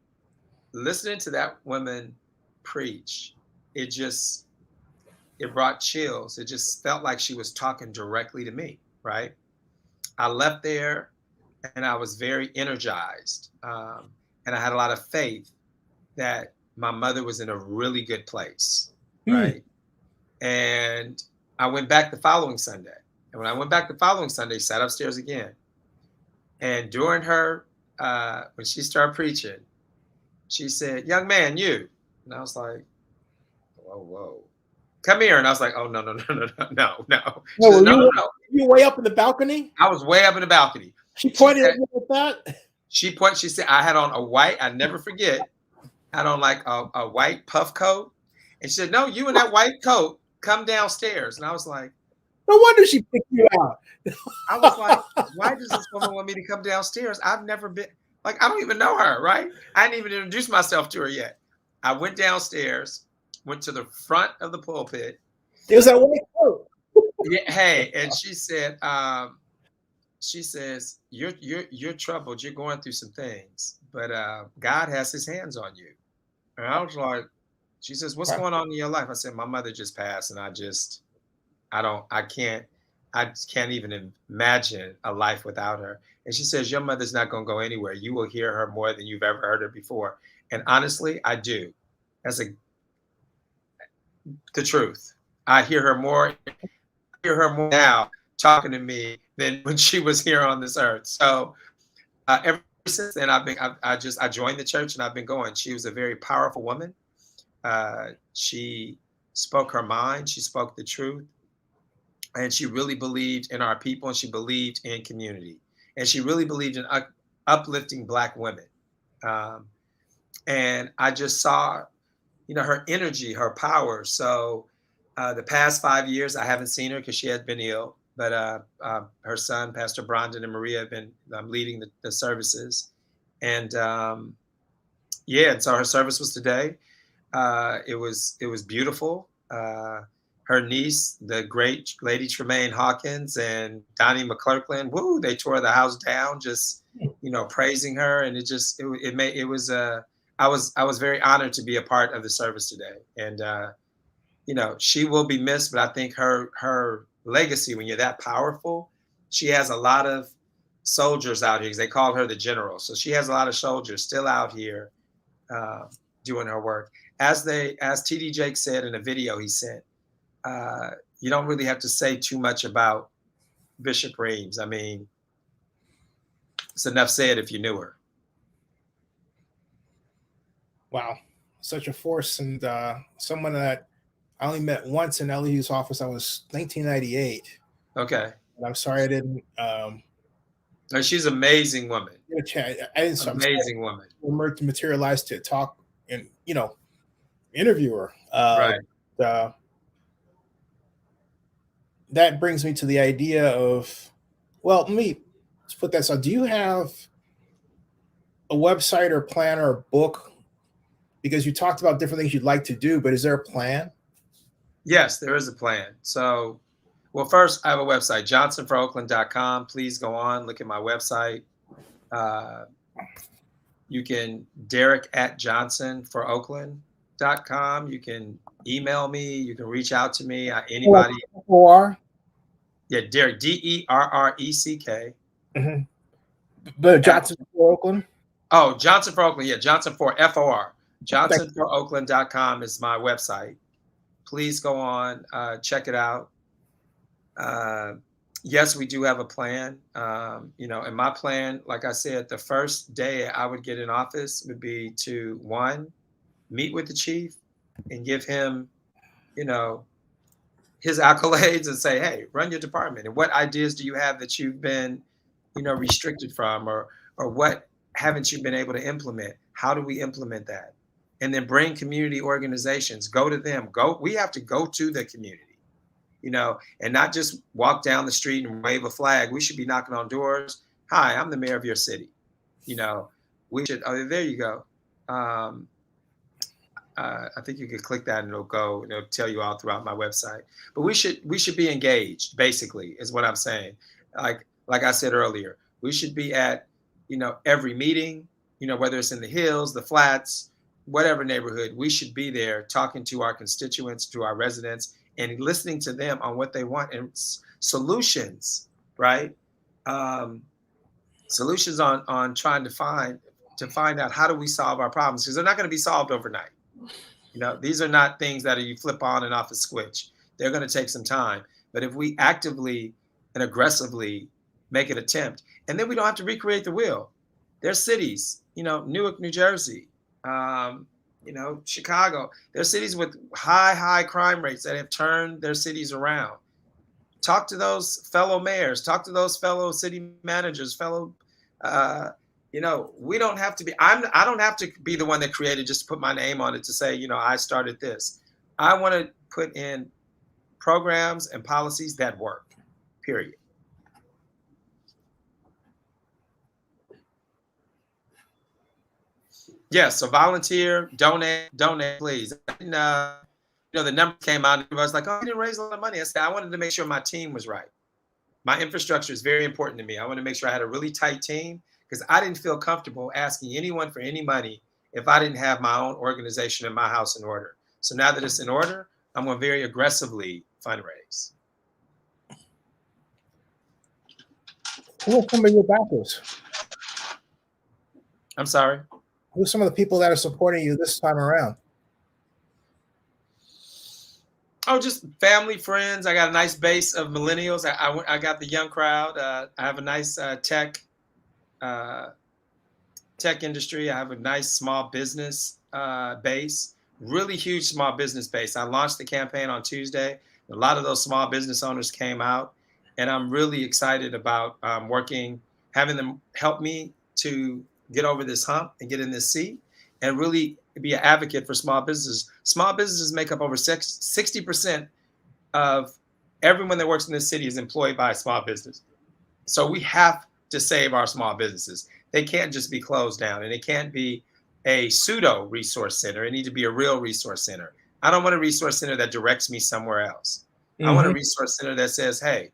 listening to that woman preach, it brought chills. It just felt like she was talking directly to me, right? I left there and I was very energized. And I had a lot of faith that my mother was in a really good place, right? And I went back the following Sunday. And when I went back the following Sunday, sat upstairs again. And during her, when she started preaching, she said, "Young man, you." And I was like, whoa. Come here. And I was like, oh, no. She said, no. You way up in the balcony? I was way up in the balcony. She pointed at me with that? She said, I had on a white, I never forget, had on like a white puff coat. And she said, no, you in that white coat, come downstairs. And I was like, no wonder she picked you out. I was like, why does this woman want me to come downstairs? I've never been, like, I don't even know her, right? I hadn't even introduced myself to her yet. I went downstairs, went to the front of the pulpit. It was that white coat. Yeah, hey, and she said, she says, you're troubled. You're going through some things, but God has his hands on you. And I was like, she says, what's going on in your life? I said, my mother just passed, and I can't even imagine a life without her. And she says, your mother's not going to go anywhere. You will hear her more than you've ever heard her before. And honestly, I do. The truth. I hear her more now talking to me than when she was here on this earth. So ever since then, I joined the church and I've been going. She was a very powerful woman. She spoke her mind. She spoke the truth. And she really believed in our people, and she believed in community. And she really believed in uplifting Black women. And I just saw, her energy, her power. So the past 5 years, I haven't seen her because she had been ill. But her son, Pastor Brandon and Maria, have been leading the services. And and so her service was today. It was beautiful. Her niece, the great Lady Tremaine Hawkins and Donnie McClurkland, they tore the house down, just, praising her. And I was very honored to be a part of the service today. And, she will be missed, but I think her legacy, when you're that powerful, she has a lot of soldiers out here, because they call her the general. So she has a lot of soldiers still out here doing her work. As TD Jake said in a video he sent, you don't really have to say too much about Bishop Reams. I mean, it's enough said if you knew her. Wow. Such a force, and someone that I only met once in LEU's office. I was 1998. Okay. And I'm sorry I didn't. She's an amazing woman. I didn't. Amazing woman. Materialize to talk and interview her. Right. that brings me to the idea of, well, let's put that. So, do you have a website or plan or a book? Because you talked about different things you'd like to do, but is there a plan? Yes, there is a plan. So, well, first, I have a website, johnsonforoakland.com. Please go on, look at my website. You can Derreck@johnsonforoakland.com. You can email me. You can reach out to me. Anybody. Or Yeah, Derreck, DERRECK. Mm-hmm. But Johnson for Oakland. Oh, Johnson for Oakland. Yeah, Johnson for FOR. JohnsonForOakland.com is my website. Please go on, check it out. Yes, we do have a plan. And my plan, like I said, the first day I would get in office would be to, one, meet with the chief and give him, his accolades and say, hey, run your department. And what ideas do you have that you've been, restricted from, or what haven't you been able to implement? How do we implement that? And then bring community organizations, go to them, we have to go to the community, and not just walk down the street and wave a flag. We should be knocking on doors. Hi, I'm the mayor of your city. We should, oh, there you go. I think you can click that and it'll tell you all throughout my website. But we should be engaged, basically, is what I'm saying. Like I said earlier, we should be at, every meeting, whether it's in the hills, the flats, whatever neighborhood, we should be there talking to our constituents, to our residents, and listening to them on what they want and solutions, right? Solutions on trying to find out how do we solve our problems, because they're not going to be solved overnight. These are not things that you flip on and off a switch. They're going to take some time. But if we actively and aggressively make an attempt, and then we don't have to recreate the wheel. There's cities, Newark, New Jersey, Chicago. There's cities with high crime rates that have turned their cities around. Talk to those fellow mayors, talk to those fellow city managers, we don't have to be, I don't have to be the one that created just to put my name on it to say, I started this. I want to put in programs and policies that work, period. Yeah, so volunteer, donate, please. And, the number came out and everybody was like, oh, I didn't raise a lot of money. I said, I wanted to make sure my team was right. My infrastructure is very important to me. I want to make sure I had a really tight team, because I didn't feel comfortable asking anyone for any money if I didn't have my own organization in my house in order. So now that it's in order, I'm going to very aggressively fundraise. Who are some of your backers? I'm sorry? Who are some of the people that are supporting you this time around? Oh, just family, friends. I got a nice base of millennials. I got the young crowd. I have a nice tech industry. I have a nice small business base, really huge small business base. I launched the campaign on Tuesday. A lot of those small business owners came out, and I'm really excited about having them help me to get over this hump and get in this seat and really be an advocate for small businesses. Small businesses make up over 60% of everyone that works in this city is employed by a small business. So we have to save our small businesses. They can't just be closed down, and it can't be a pseudo resource center. It needs to be a real resource center. I don't want a resource center that directs me somewhere else. Mm-hmm. I want a resource center that says, hey,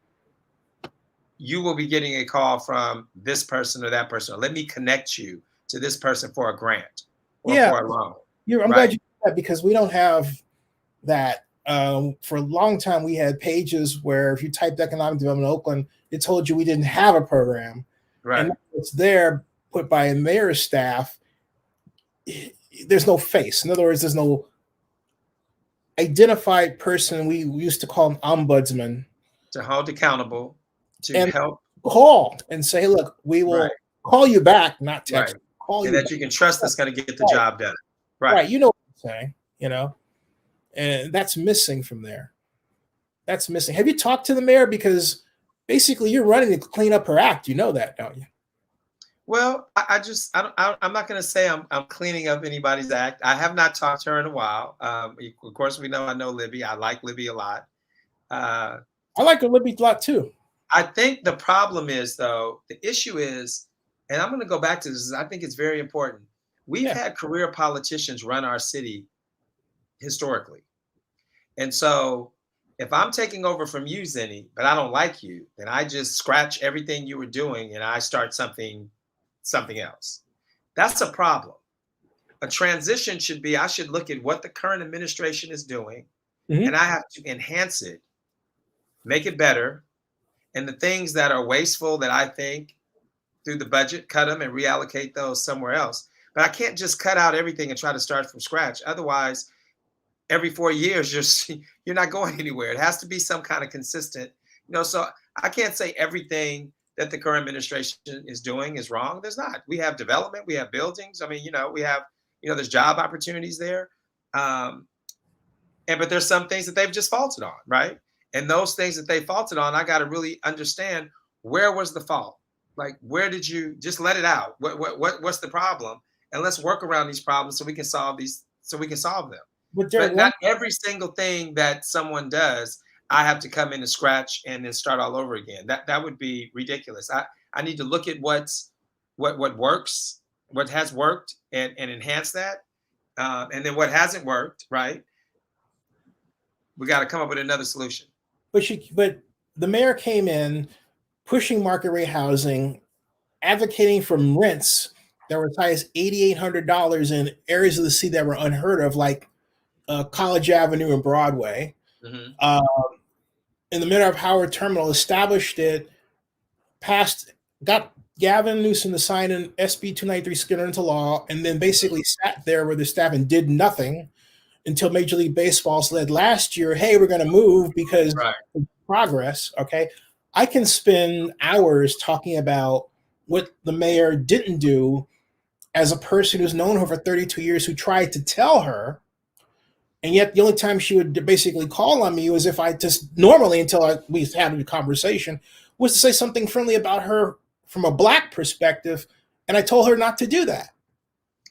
you will be getting a call from this person or that person. Or let me connect you to this person for a grant or for a loan. I'm glad you did that, because we don't have that. For a long time, we had pages where if you typed economic development in Oakland, it told you we didn't have a program. Right. And it's there put by a mayor's staff. There's no face. In other words, there's no identified person. We used to call an ombudsman. To hold accountable, to help. Call and say, hey, look, we will call you back, not text. Right. Call and you that back. You can trust that's going to get the job done. Right. You know what I'm saying, and that's missing from there. That's missing. Have you talked to the mayor? Because basically you're running to clean up her act. You know that, don't you? Well, I'm not going to say I'm cleaning up anybody's act. I have not talked to her in a while. Of course, I know Libby. I like Libby a lot. I like the Libby a lot too. I think the problem is, though, the issue is, and I'm going to go back to this, I think it's very important. We've had career politicians run our city historically. And so if I'm taking over from you, Zennie, but I don't like you, then I just scratch everything you were doing and I start something else. That's a problem. A transition should be, I should look at what the current administration is doing, and I have to enhance it, make it better. And the things that are wasteful that I think through the budget, cut them and reallocate those somewhere else. But I can't just cut out everything and try to start from scratch. Otherwise, every 4 years, you're not going anywhere. It has to be some kind of consistent, so I can't say everything that the current administration is doing is wrong. There's not. We have development, we have buildings. I mean, we have, there's job opportunities there. But there's some things that they've just faulted on, right? And those things that they faulted on, I got to really understand, where was the fault? Like, where did you just let it out? What's the problem? And let's work around these problems so we can solve them. But not every single thing that someone does, I have to come in and scratch and then start all over again. That would be ridiculous. I need to look at what works, what has worked, and enhance that. And then what hasn't worked, right? We got to come up with another solution. But the mayor came in pushing market rate housing, advocating for rents that were as high as $8,800 in areas of the city that were unheard of, like College Avenue and Broadway. In the middle of Howard Terminal, established it, got Gavin Newsom to sign an SB 293 skinner into law, and then basically sat there with the staff and did nothing until Major League Baseball said last year, hey, we're going to move because of progress. Okay. I can spend hours talking about what the mayor didn't do as a person who's known her for 32 years, who tried to tell her. And yet the only time she would basically call on me was if I just normally, until we had a conversation, was to say something friendly about her from a Black perspective. And I told her not to do that.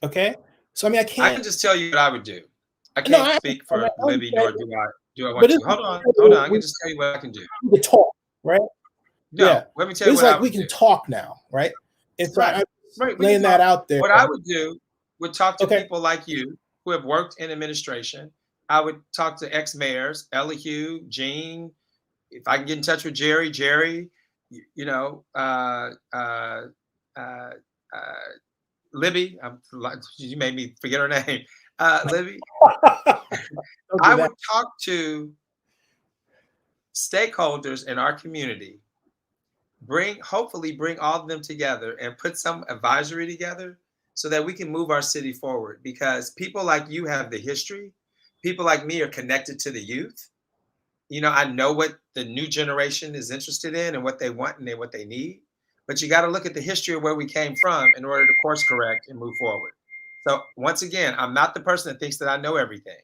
Okay. So, I mean, I can just tell you what I would do. I can't speak for Libby, nor do I want to. Hold on. I can just tell you what I can do. We can talk, right? No, let me tell you what I would do. We can talk now, right? It's right. Laying that out there. What I would do would talk to people like you who have worked in administration. I would talk to ex-mayors, Elihu, Gene. If I can get in touch with Jerry, Libby. You made me forget her name. Libby. I would talk to stakeholders in our community, hopefully bring all of them together and put some advisory together so that we can move our city forward, because people like you have the history. People like me are connected to the youth. I know what the new generation is interested in and what they want and what they need, but you got to look at the history of where we came from in order to course correct and move forward. So once again, I'm not the person that thinks that I know everything.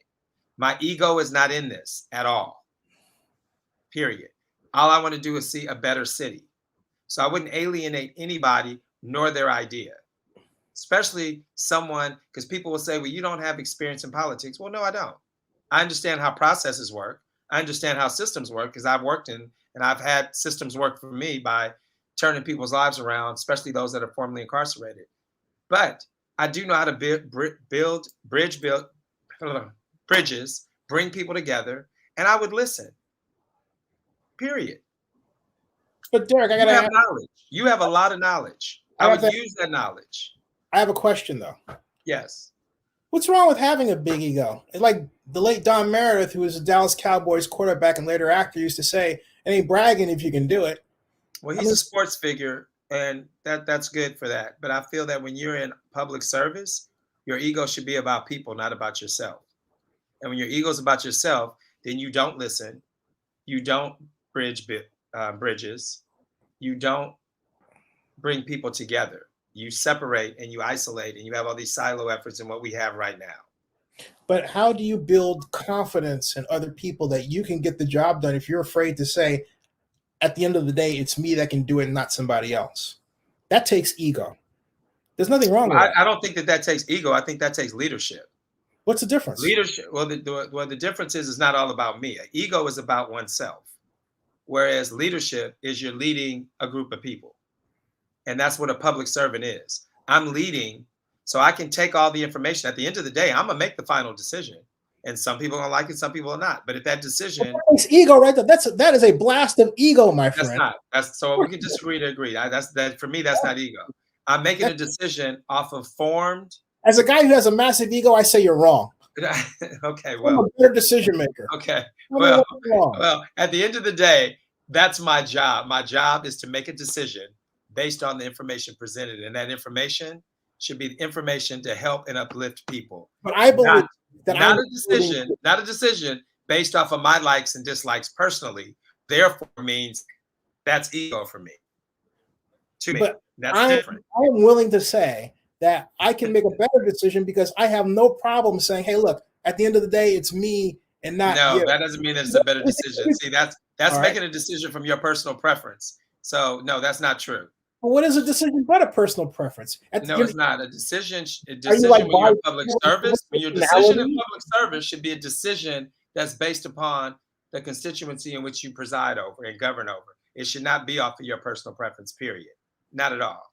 My ego is not in this at all, period. All I want to do is see a better city. So I wouldn't alienate anybody nor their idea, especially someone, because people will say, well, you don't have experience in politics. Well, no, I don't. I understand how processes work. I understand how systems work because I've worked in, and I've had systems work for me by turning people's lives around, especially those that are formerly incarcerated. But I do know how to build bridges, bring people together, and I would listen. Period. But Derreck, I gotta have knowledge. You have a lot of knowledge. I would use that knowledge. I have a question though. Yes. What's wrong with having a big ego? It's like the late Don Meredith, who was a Dallas Cowboys quarterback and later actor, used to say, "It ain't bragging if you can do it." Well, he's a sports figure, and that's good for that. But I feel that when you're in public service, your ego should be about people, not about yourself. And when your ego is about yourself, then you don't listen, you don't bridges, you don't bring people together. You separate and you isolate, and you have all these silo efforts in what we have right now. But how do you build confidence in other people that you can get the job done if you're afraid to say, at the end of the day, it's me that can do it, not somebody else? That takes ego. There's nothing wrong with that. I don't think that takes ego. I think that takes leadership. What's the difference? Leadership. Well, the difference is it's not all about me. Ego is about oneself. whereas leadership is you're leading a group of people. And that's what a public servant is. I'm leading, so I can take all the information. At the end of the day, I'm gonna make the final decision. And some people are gonna like it, some people are not. But if that decision, it's ego right there. That is a blast of ego, my friend. That's so we can disagree to agree. That for me, that's not ego. I'm making a decision off of formed. As a guy who has a massive ego, I say you're wrong. Okay, well, I'm a better decision maker. Okay, well, at the end of the day, that's my job. My job is to make a decision based on the information presented, and that information should be the information to help and uplift people. But I believe not a decision based off of my likes and dislikes personally. Therefore, means that's ego for me. To me, that's different. I am willing to say that I can make a better decision because I have no problem saying, "Hey, look, at the end of the day, it's me and not you." No, that doesn't mean that it's a better decision. See, that's making a decision from your personal preference. So no, that's not true. Well, what is a decision but a personal preference? No, it's not. A decision when you're in public service, when your decision in public service should be a decision that's based upon the constituency in which you preside over and govern over. It should not be off of your personal preference, period. Not at all.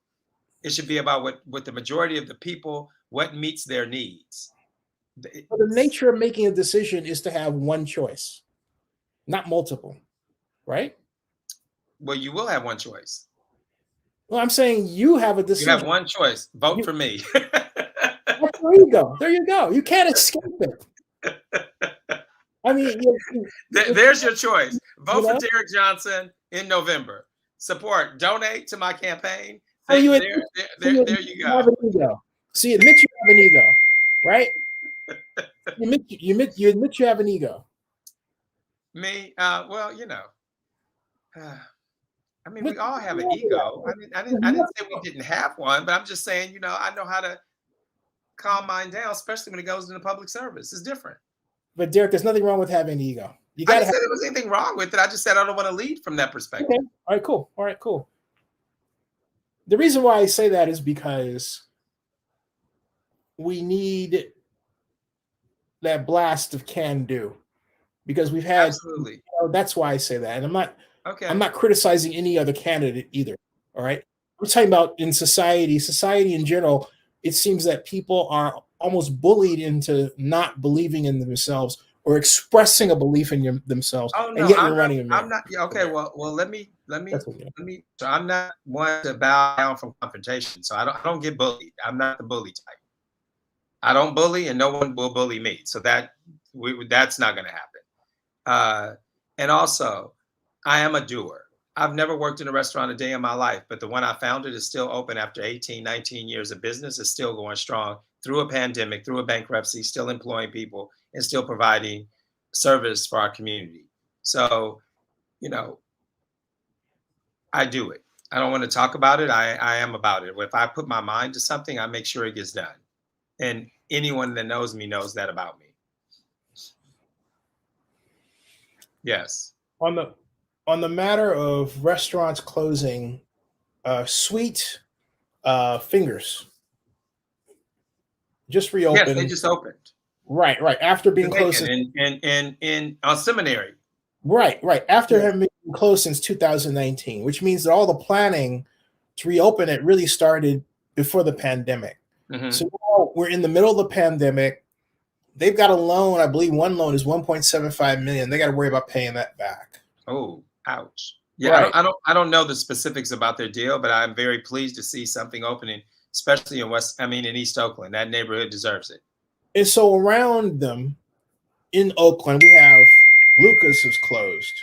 It should be about what the majority of the people, what meets their needs. The nature of making a decision is to have one choice, not multiple, right? Well, you will have one choice. Well, I'm saying you have a decision. You have one choice. Vote for me. There you go. There you go. You can't escape it. I mean, there's your choice. Vote for Derreck Johnson in November. Support, donate to my campaign. There you go. See, admit you have an ego, right? You admit you have an ego. Me? Well, I mean, we all have an ego. I didn't say we didn't have one, but I'm just saying, I know how to calm mine down, especially when it goes into public service. It's different. But Derreck, there's nothing wrong with having an ego. I didn't say there was anything wrong with it. I just said I don't want to lead from that perspective. Okay. All right, cool. The reason why I say that is because we need that blast of can do, because we've had. Absolutely. That's why I say that, and I'm not criticizing any other candidate either. All right, we're talking about in society in general. It seems that people are almost bullied into not believing in themselves or expressing a belief in themselves. Oh no, and yet you're running. I'm not. Okay, well, let me. So I'm not one to bow down from confrontation. So I don't get bullied. I'm not the bully type. I don't bully, and no one will bully me. So that's not going to happen. And also, I am a doer. I've never worked in a restaurant a day in my life, but the one I founded is still open after 18, 19 years of business. Is still going strong through a pandemic, through a bankruptcy, still employing people and still providing service for our community. So, I do it. I don't want to talk about it. I am about it. If I put my mind to something, I make sure it gets done. And anyone that knows me knows that about me. Yes. On the matter of restaurants closing, Sweet Fingers just reopened. Yes, they just opened. Right. After being closed in Seminary. Right. After having been closed since 2019, which means that all the planning to reopen it really started before the pandemic. Mm-hmm. So now we're in the middle of the pandemic. They've got a loan. I believe one loan is $1.75 million. They got to worry about paying that back. Oh, ouch. Yeah, right. I don't know the specifics about their deal, but I'm very pleased to see something opening, especially in East Oakland. That neighborhood deserves it. And so around them in Oakland, we have Lucas is closed.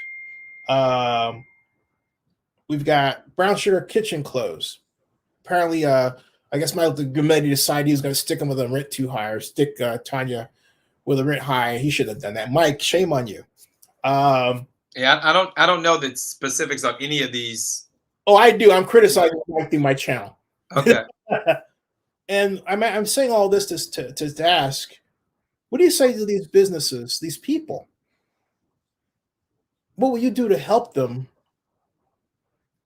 We've got Brown Sugar Kitchen closed. Apparently, I guess the committee decided he was going to stick him with a rent too high, or stick Tanya with a rent high. He should have done that. Mike, shame on you. Yeah, I don't know the specifics of any of these. Oh, I do. I'm criticizing through my channel. Okay. And I'm saying all this to ask, what do you say to these businesses, these people? What will you do to help them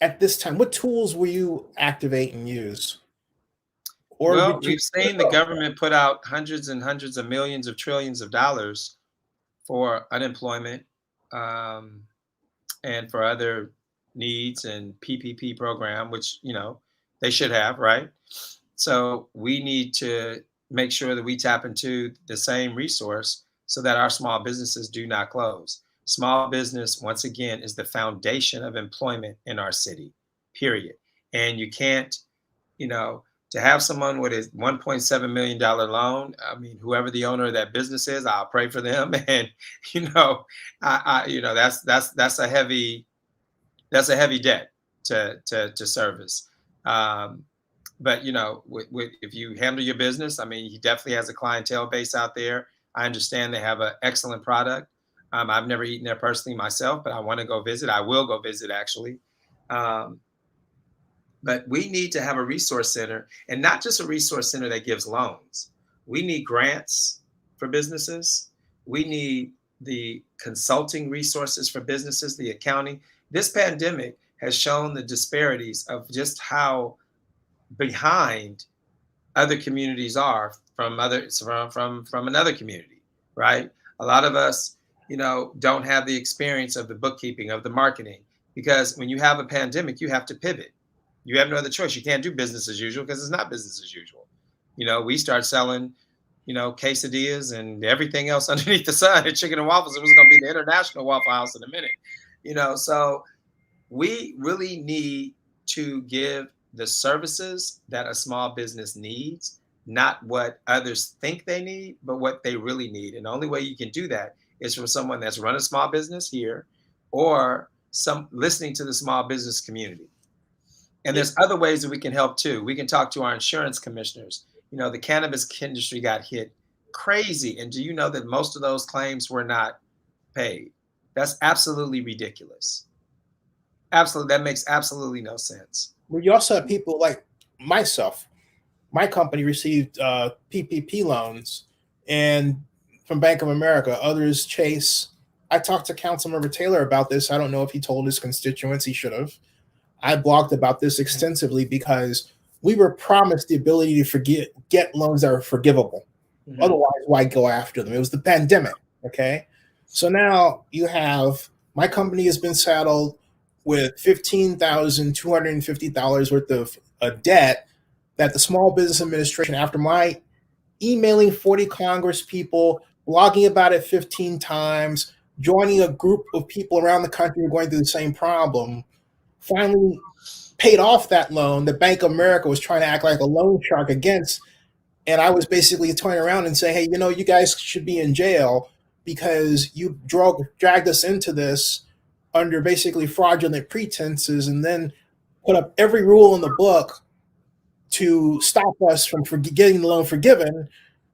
at this time? What tools will you activate and use? Well, we've seen the government put out hundreds and hundreds of millions of trillions of dollars for unemployment, and for other needs and PPP program, which, they should have, right? So we need to make sure that we tap into the same resource so that our small businesses do not close. Small business, once again, is the foundation of employment in our city, period. And you can't, you know, to have someone with a $1.7 million loan, I mean, whoever the owner of that business is, I'll pray for them. And, that's a heavy debt to service. Um, but if you handle your business, I mean, he definitely has a clientele base out there. I understand they have an excellent product. I've never eaten there personally myself, but I want to go visit. I will go visit actually. Um, but we need to have a resource center, and not just a resource center that gives loans. We need grants for businesses. We need the consulting resources for businesses, the accounting. This pandemic has shown the disparities of just how behind other communities are from another community, right? A lot of us, don't have the experience of the bookkeeping, of the marketing, because when you have a pandemic, you have to pivot. You have no other choice. You can't do business as usual because it's not business as usual. We start selling, quesadillas and everything else underneath the sun at Chicken and Waffles. It was going to be the International Waffle House in a minute, so we really need to give the services that a small business needs, not what others think they need, but what they really need. And the only way you can do that is from someone that's run a small business here, or some listening to the small business community. And there's other ways that we can help too. We can talk to our insurance commissioners. The cannabis industry got hit crazy. And do you know that most of those claims were not paid? That's absolutely ridiculous. Absolutely. That makes absolutely no sense. Well, you also have people like myself. My company received PPP loans and from Bank of America, others Chase. I talked to Councilmember Taylor about this. I don't know if he told his constituents. He should have. I blogged about this extensively because we were promised the ability to get loans that are forgivable. Mm-hmm. Otherwise, why go after them? It was the pandemic. Okay. So now you have, my company has been saddled with $15,250 worth of debt that the Small Business Administration, after my emailing 40 Congress people, blogging about it 15 times, joining a group of people around the country who are going through the same problem, finally paid off that loan that Bank of America was trying to act like a loan shark against. And I was basically turning around and saying, hey, you guys should be in jail because you dragged us into this under basically fraudulent pretenses, and then put up every rule in the book to stop us from getting the loan forgiven,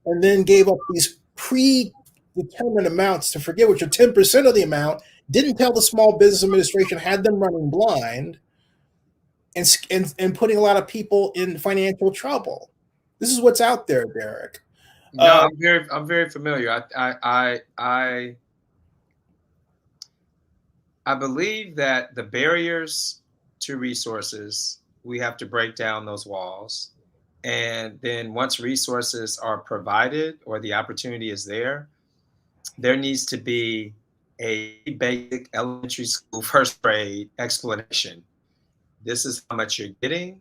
and then gave up these predetermined amounts to forgive, which are 10% of the amount, didn't tell the Small Business Administration, had them running blind, and putting a lot of people in financial trouble. This is what's out there, Derreck. No, I'm very familiar. I believe that the barriers to resources, we have to break down those walls. And then once resources are provided or the opportunity is there needs to be a basic elementary school first grade explanation. This is how much you're getting.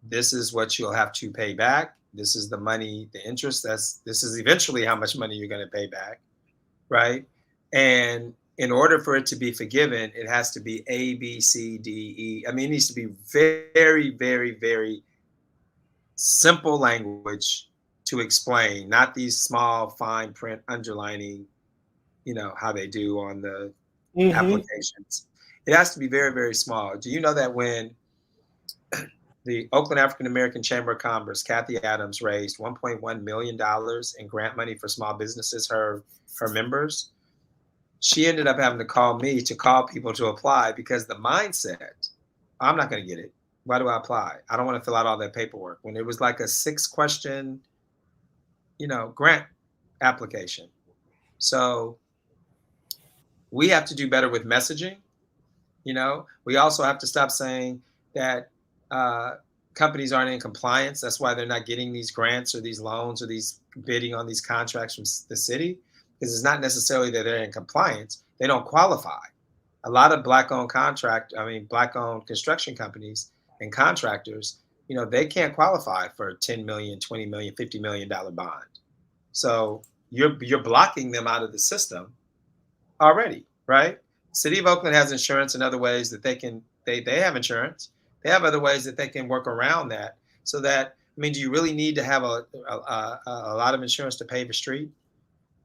This is what you'll have to pay back. This is the money, the interest. This is eventually how much money you're going to pay back, right? And in order for it to be forgiven, it has to be A, B, C, D, E. I mean, it needs to be very, very, very simple language to explain, not these small fine print underlining, how they do on the applications. It has to be very, very small. Do you know that when the Oakland African American Chamber of Commerce, Kathy Adams, raised $1.1 million in grant money for small businesses, her members, she ended up having to call me to call people to apply, because the mindset, I'm not going to get it. Why do I apply? I don't want to fill out all that paperwork. When it was like a 6-question, grant application. So we have to do better with messaging. We also have to stop saying that companies aren't in compliance. That's why they're not getting these grants or these loans or these bidding on these contracts from the city, because it's not necessarily that they're in compliance. They don't qualify. a lot of black-owned black-owned construction companies and contractors, they can't qualify for a 10 million, 20 million, $50 million bond. So you're blocking them out of the system already, right? City of Oakland has insurance in other ways that they have insurance. They have other ways that they can work around that. So that, do you really need to have a lot of insurance to pave a street?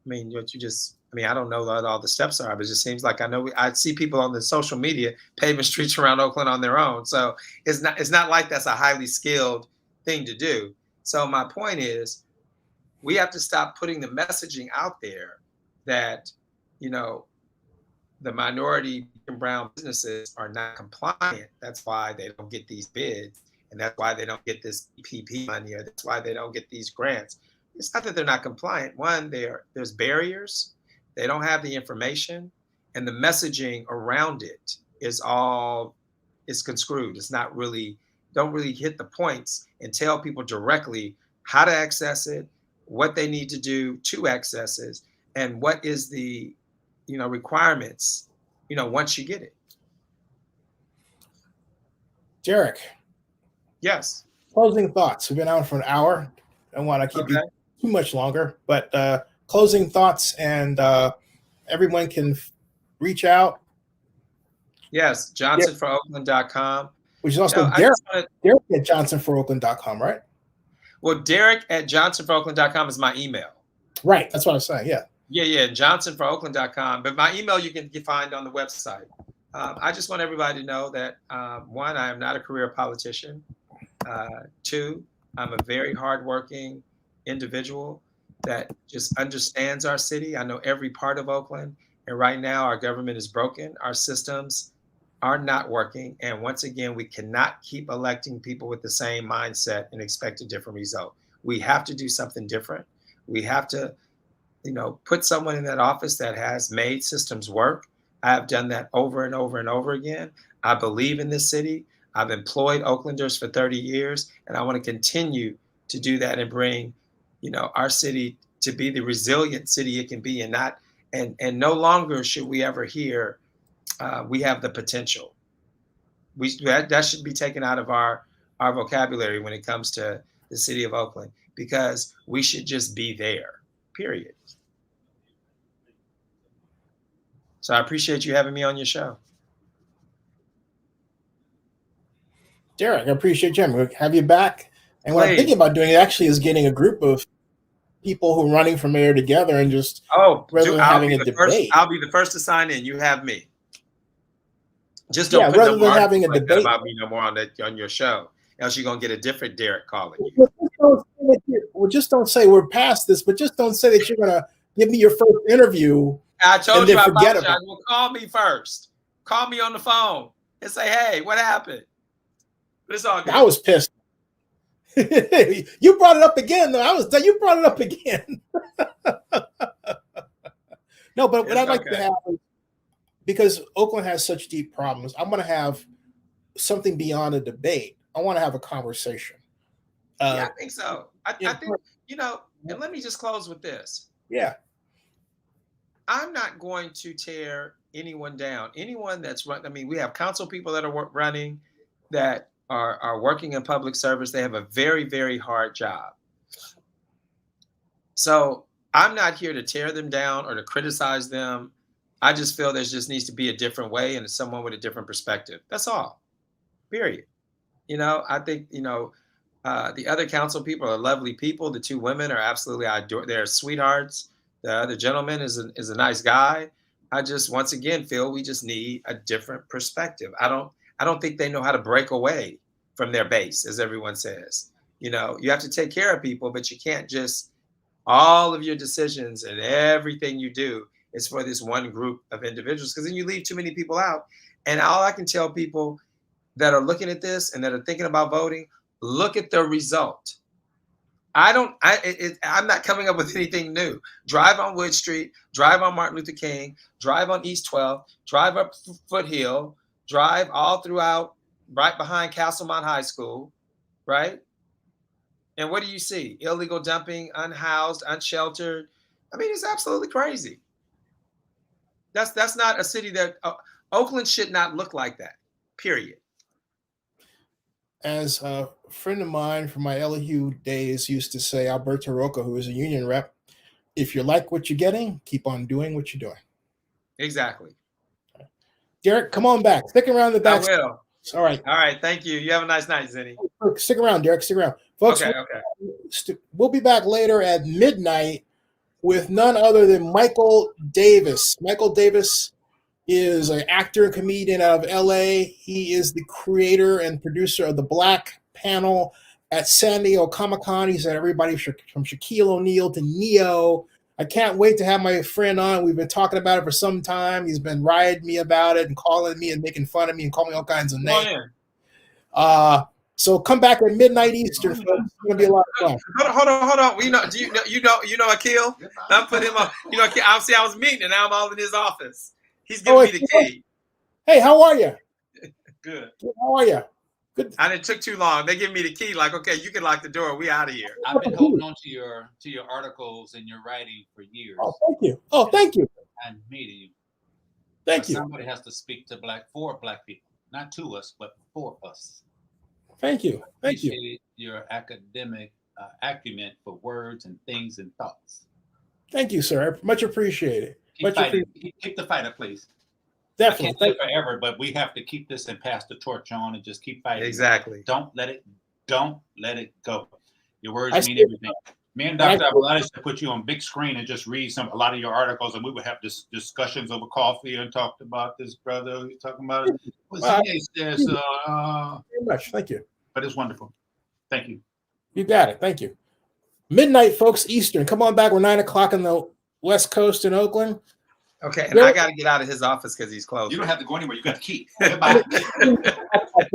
I don't know what all the steps are, but it just seems like I see people on the social media paving streets around Oakland on their own. So it's not like that's a highly skilled thing to do. So my point is, we have to stop putting the messaging out there that, the minority and brown businesses are not compliant. That's why they don't get these bids. And that's why they don't get this PP money, or that's why they don't get these grants. It's not that they're not compliant. One, there's barriers. They don't have the information, and the messaging around it is conscrewed. It's not really, don't really hit the points and tell people directly how to access it, what they need to do to access it, and what is the requirements, once you get it. Derreck. Yes. Closing thoughts. We've been on for an hour. I don't want to keep you too much longer, but closing thoughts, and everyone can reach out. Yes, johnsonforoakland.com. Which is also Derreck at johnsonforoakland.com, right? Well, Derreck at johnsonforoakland.com is my email. Right, that's what I was saying, yeah. Yeah, johnsonforoakland.com. But my email you can find on the website. I just want everybody to know that, one, I am not a career politician. Two, I'm a very hardworking individual that just understands our city. I know every part of Oakland. And right now, our government is broken. Our systems are not working. And once again, we cannot keep electing people with the same mindset and expect a different result. We have to do something different. We have to, put someone in that office that has made systems work. I have done that over and over and over again. I believe in this city. I've employed Oaklanders for 30 years, and I want to continue to do that and bring, our city to be the resilient city it can be, and no longer should we ever hear we have the potential. That should be taken out of our vocabulary when it comes to the city of Oakland, because we should just be there, period. So I appreciate you having me on your show. Derreck, I appreciate you. I'm going to have you back. And what I'm thinking about doing actually is getting a group of people who are running for mayor together and just rather than having a debate. I'll be the first to sign in. You have me. Just don't put rather than having a like debate about me no more on your show. Else you're gonna get a different Derreck calling you. Just don't say we're past this, but just don't say that you're gonna give me your first interview. I told you I apologize. Well, call me first. Call me on the phone and say, "Hey, what happened?" But it's all good. I was pissed. You brought it up again, though. You brought it up again. No, but what I'd like to have, because Oakland has such deep problems, I'm going to have something beyond a debate. I want to have a conversation. Yeah, I think so. I think, and let me just close with this. Yeah. I'm not going to tear anyone down. Anyone that's running, we have council people that are running that are working in public service. They have a very, very hard job. So I'm not here to tear them down or to criticize them. I just feel there just needs to be a different way and someone with a different perspective. That's all, period. I think, the other council people are lovely people. The two women are absolutely, they're sweethearts. The other gentleman is a nice guy. I just, once again, feel we just need a different perspective. I don't think they know how to break away from their base, as everyone says. You have to take care of people, but you can't just, all of your decisions and everything you do is for this one group of individuals, because then you leave too many people out. And all I can tell people that are looking at this and that are thinking about voting, look at the result. I'm not coming up with anything new. Drive on Wood Street, drive on Martin Luther King, drive on East 12th, drive up Foothill, drive all throughout, right behind Castlemont High School, right? And what do you see? Illegal dumping, unhoused, unsheltered. It's absolutely crazy. That's not a city that Oakland should not look like that, period. As a friend of mine from my LSU days used to say, Alberto Rocca, who was a union rep, if you like what you're getting, keep on doing what you're doing. Exactly. Derek, come on back. Stick around the back. I will. All right. All right. Thank you. You have a nice night, Zennie. Stick around, Derek. Stick around. Folks, Okay. We'll be back later at midnight with none other than Michael Davis. Michael Davis is an actor and comedian out of LA. He is the creator and producer of the Black Panel at San Diego Comic-Con. He's had everybody from Shaquille O'Neal to Neo. I can't wait to have my friend on. We've been talking about it for some time. He's been riding me about it and calling me and making fun of me and calling me all kinds of names. So come back at midnight Eastern, folks. It's gonna be a lot of fun. Hold on. We know. Do you know Akil? I put him on. You know, obviously I was meeting, and now I'm all in his office. He's giving me the key. Hey, how are you? Good. How are you? Good. And it took too long. They give me the key. Like, okay, you can lock the door. We out of here. I've been holding on to your articles and your writing for years. Oh, thank you. Oh, thank you. And meeting you. Thank you. Somebody has to speak to for Black people, not to us, but for us. Thank you. Thank you. Your academic acumen for words and things and thoughts. Thank you, sir. Much appreciated. Keep the fight up, please. Definitely. I can't say forever, but we have to keep this and pass the torch on and just keep fighting. Exactly. Don't let it go. Your words mean everything. Me and Dr. Appologize to put you on big screen and just read a lot of your articles, and we would have discussions over coffee and talked about this, brother. You're talking about it. Very much. Thank you. But it's wonderful. Thank you. You got it. Thank you. Midnight, folks, Eastern. Come on back. We're 9 o'clock on the West Coast in Oakland. Okay, and I got to get out of his office because he's closed. You don't have to go anywhere. You got the key. Goodbye.